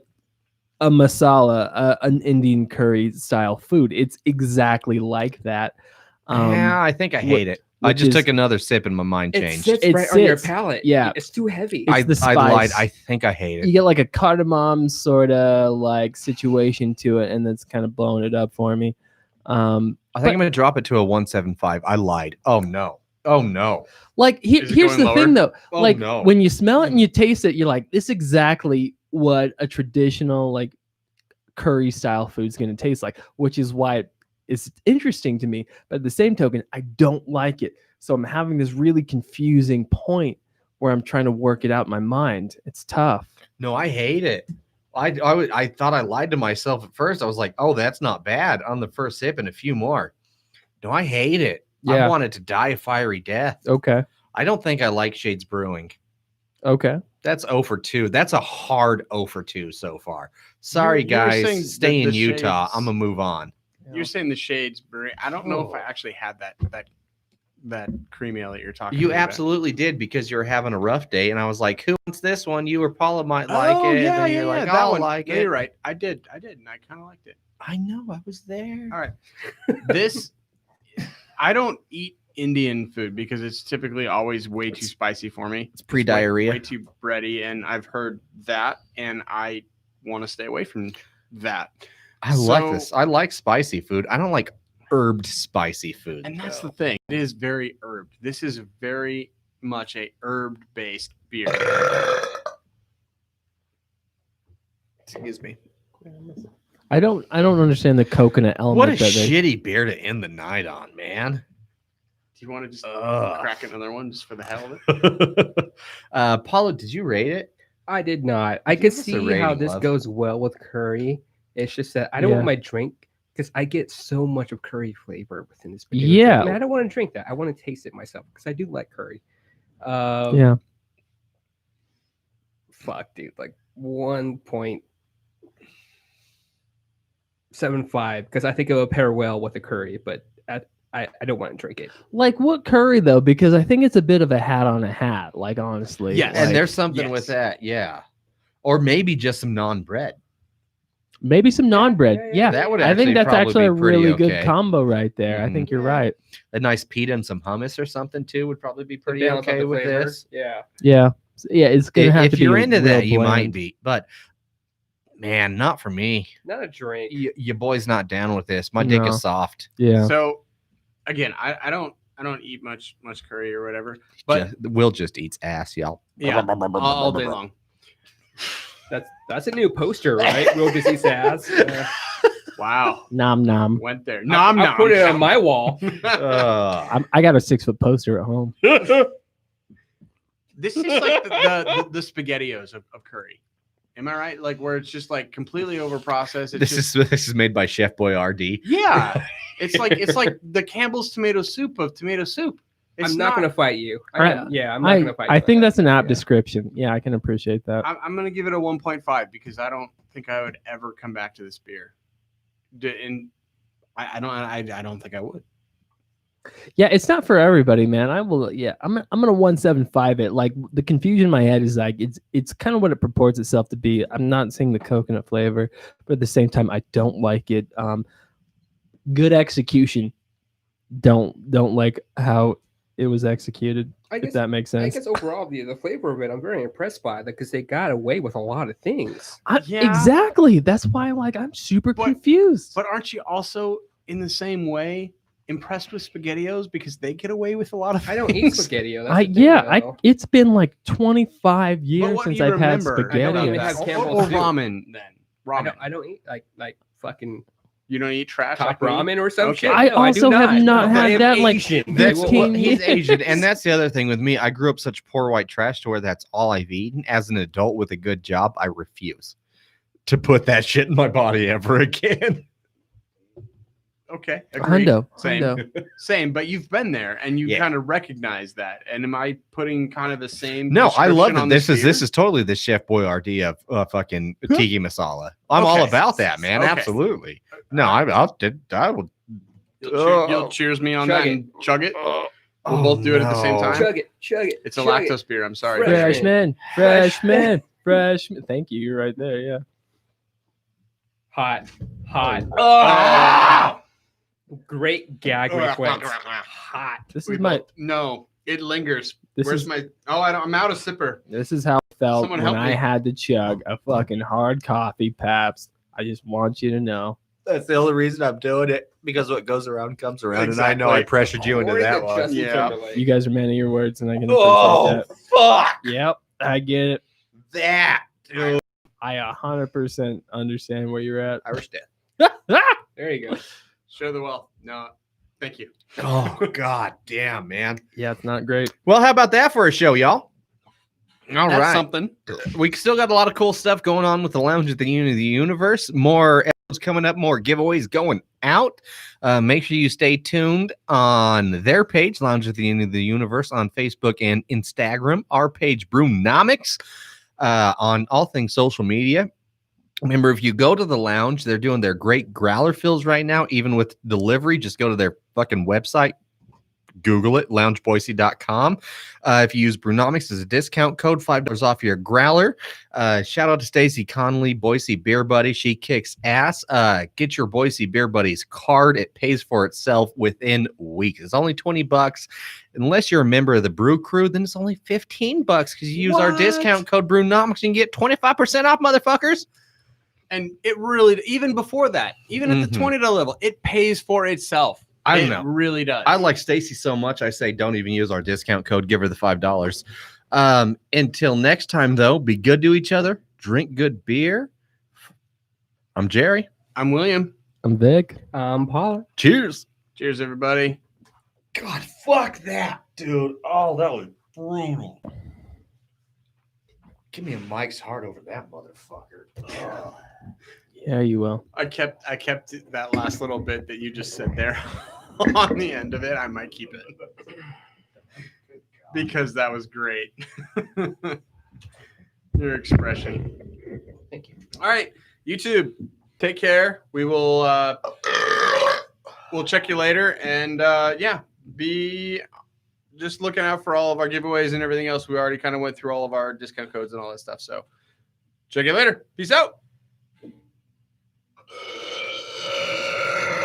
masala, an Indian curry style food. It's exactly like that. Yeah, I think I hate it. I just took another sip and my mind It changed. sits right on your palate. Yeah. It's too heavy. It's the I lied. spice. I think I hate You it. get like a cardamom sort of like situation to it, and that's kind of blowing it up for me. I think I'm going to drop it to a 175. I lied. Oh, no. Oh, no. Like Is it here's going the thing lower? though. Oh, like no. when you smell it and you taste it, you're like, this is exactly what a traditional like curry style food is going to taste like, which is why it's interesting to me. But at the same token, I don't like it. So I'm having this really confusing point where I'm trying to work it out in my mind. It's tough. No, I hate it. I thought I lied to myself at first. I was like, oh, that's not bad on the first sip and a few more. No, I hate it. I Yeah. wanted to die a fiery death. Okay. I don't think I like Shades Brewing. Okay. That's 0 for 2. That's a hard 0 for 2 so far. Sorry, You were saying guys. Stay the in Utah. Shades- I'm going to move on. You're saying the Shades Brewing. I don't know if I Oh. actually had that cream ale that you're talking You about. absolutely did because you were having a rough day. And I was like, who wants this one? You or Paula might like Oh, it. yeah, and yeah, you're like, that I'll one. like No, it. You're right. I did, and I kind of liked it. I know. I was there. All right. This, I don't eat Indian food because it's typically always way too spicy for me. It's pre-diarrhea. Way too bready, and I've heard that, and I want to stay away from that. I like So- this. I like spicy food. I don't like herbed spicy food. And that's though. the thing. It is very herbed. This is very much a herb-based beer. Excuse me. I don't understand the coconut element. What a that they- shitty beer to end the night on, man. Do you want to just Ugh. crack another one just for the hell of it? Paula, did you rate it? I did not. I Give could us a see how rating, this love. goes well with curry. It's just that I don't Yeah. want my drink because I get so much of curry flavor within this. particular Yeah. drink. I mean, I don't want to drink that. I want to taste it myself because I do like curry. Yeah. Fuck, dude. Like 1.75 because I think it will pair well with the curry, but I don't want to drink it. Like what curry though? Because I think it's a bit of a hat on a hat. Like honestly. Yes. And Like, there's something with yes. that, yeah. Or maybe just some non-bread. Maybe some non-bread. Yeah, That would I think actually that's probably actually be a really pretty good okay. combo right there. I Mhm. think you're Yeah. right. A nice pita and some hummus or something too would probably be pretty Balance out okay the with flavor. this. Yeah. Yeah, yeah. It's gonna have If to be you're into that, real you might bland. be, but man, not for me. Not a drink. Your boy's not down with this. My dick No. is soft. Yeah. So again, I don't eat much curry or whatever, but Will just eats ass, y'all. yeah, all day long. That's a new poster, right? Will just eats ass. Wow, Nom nom. went there. Nom I'll nom. put it on my wall. I got a 6-foot poster at home. This is like the SpaghettiOs of curry. Am I right? Like where it's just like completely overprocessed. This is made by Chef Boyardee. Yeah. It's like the Campbell's tomato soup of tomato soup. It's I'm not going to fight you. Right. I'm not going to fight you. I think with that's an apt Yeah. description. Yeah, I can appreciate that. I'm going to give it a 1.5 because I don't think I would ever come back to this beer. And I don't think I would. Yeah, it's not for everybody, man. I will. Yeah, I'm gonna 175 it. Like the confusion in my head is like it's kind of what it purports itself to be. I'm not saying the coconut flavor, but at the same time, I don't like it. Good execution. Don't like how it was executed. I If guess, that makes I sense. guess overall, the flavor of it, I'm very impressed by that because they got away with a lot of things. Yeah. Exactly. That's why I'm super confused. But aren't you also in the same way impressed with SpaghettiOs because they get away with a lot of I don't eat things? spaghetti. That's the thing, though. It's been like 25 years what do since you I've had remember? I don't even spaghetti. have Or Campbell's soup. ramen then. Ramen. I don't eat like fucking You don't eat trash top like me? ramen or some Okay. shit. I No, I do also have not I had am that, like, Asian. That's 15 he's years. Asian, and that's the other thing with me. I grew up such poor white trash to where that's all I've eaten. As an adult with a good job, I refuse to put that shit in my body ever again. Okay. Agreed. Hundo. Same, but you've been there and you Yeah. kind of recognize that. And am I putting kind of the same? No, I love description it. on This beer? is totally the Chef Boyardee of fucking tiki masala. I'm all Okay. about that, man. Okay. Absolutely. No, I will. You'll cheers me on Chug that it. and chug it. We'll both do it at the same time. Chug it. It's a chug it. lactose beer. I'm sorry. Fresh. Freshman. Thank you. You're right there. Yeah. Hot. Ah! Great gag reflex. Hot. This We is my. both- no, it lingers. This Where's is my? Oh, I'm out of sipper. this is how it felt Someone when help I me. had to chug a fucking hard coffee, Pabst. I just want you to know. That's the only reason I'm doing it because what goes around comes around, and I know I pressured Pouring the Justin Yeah. Timberlake. You guys are man of your words, and I can appreciate Oh that. fuck Yep, I get it. that, dude! I 100% understand where you're at. Irish death. There you go. Show the wealth. No, thank you. Oh god damn, man. Yeah, it's not great. Well, how about that for a show, y'all? All That's right. something. We still got a lot of cool stuff going on with the Lounge at the Unity of the Universe. More episodes coming up, more giveaways going out. Make sure you stay tuned on their page, Lounge at the Unity of the Universe, on Facebook and Instagram. Our page, Brewnomics, on all things social media. Remember, if you go to the Lounge, they're doing their great growler fills right now, even with delivery. Just go to their fucking website. Google it, loungeboise.com. If you use Brewnomics as a discount code, $5 off your growler. Shout out to Stacy Connolly, Boise Beer Buddy. She kicks ass. Get your Boise Beer Buddies card. It pays for itself within weeks. It's only $20. Unless you're a member of the Brew Crew, then it's only $15 because you use our What? discount code Brewnomics and get 25% off, motherfuckers. And it really, even before that, even at the Mhm. $20 level, it pays for itself. I It know. really does. I like Stacy so much, I say don't even use our discount code. Give her the $5. Until next time, though, be good to each other. Drink good beer. I'm Jerry. I'm William. I'm Vic. Paula. Cheers. Cheers, everybody. God, fuck that, dude. Oh, that was brutal. Give me a Mike's heart over that motherfucker. Ugh. Yeah, you will. I kept that last little bit that you just said there on the end of it. I might keep it because that was great. Your expression. Thank you. All right, YouTube. Take care. We will. We'll check you later, and yeah, be just looking out for all of our giveaways and everything else. We already kind of went through all of our discount codes and all that stuff. So check you later. Peace out.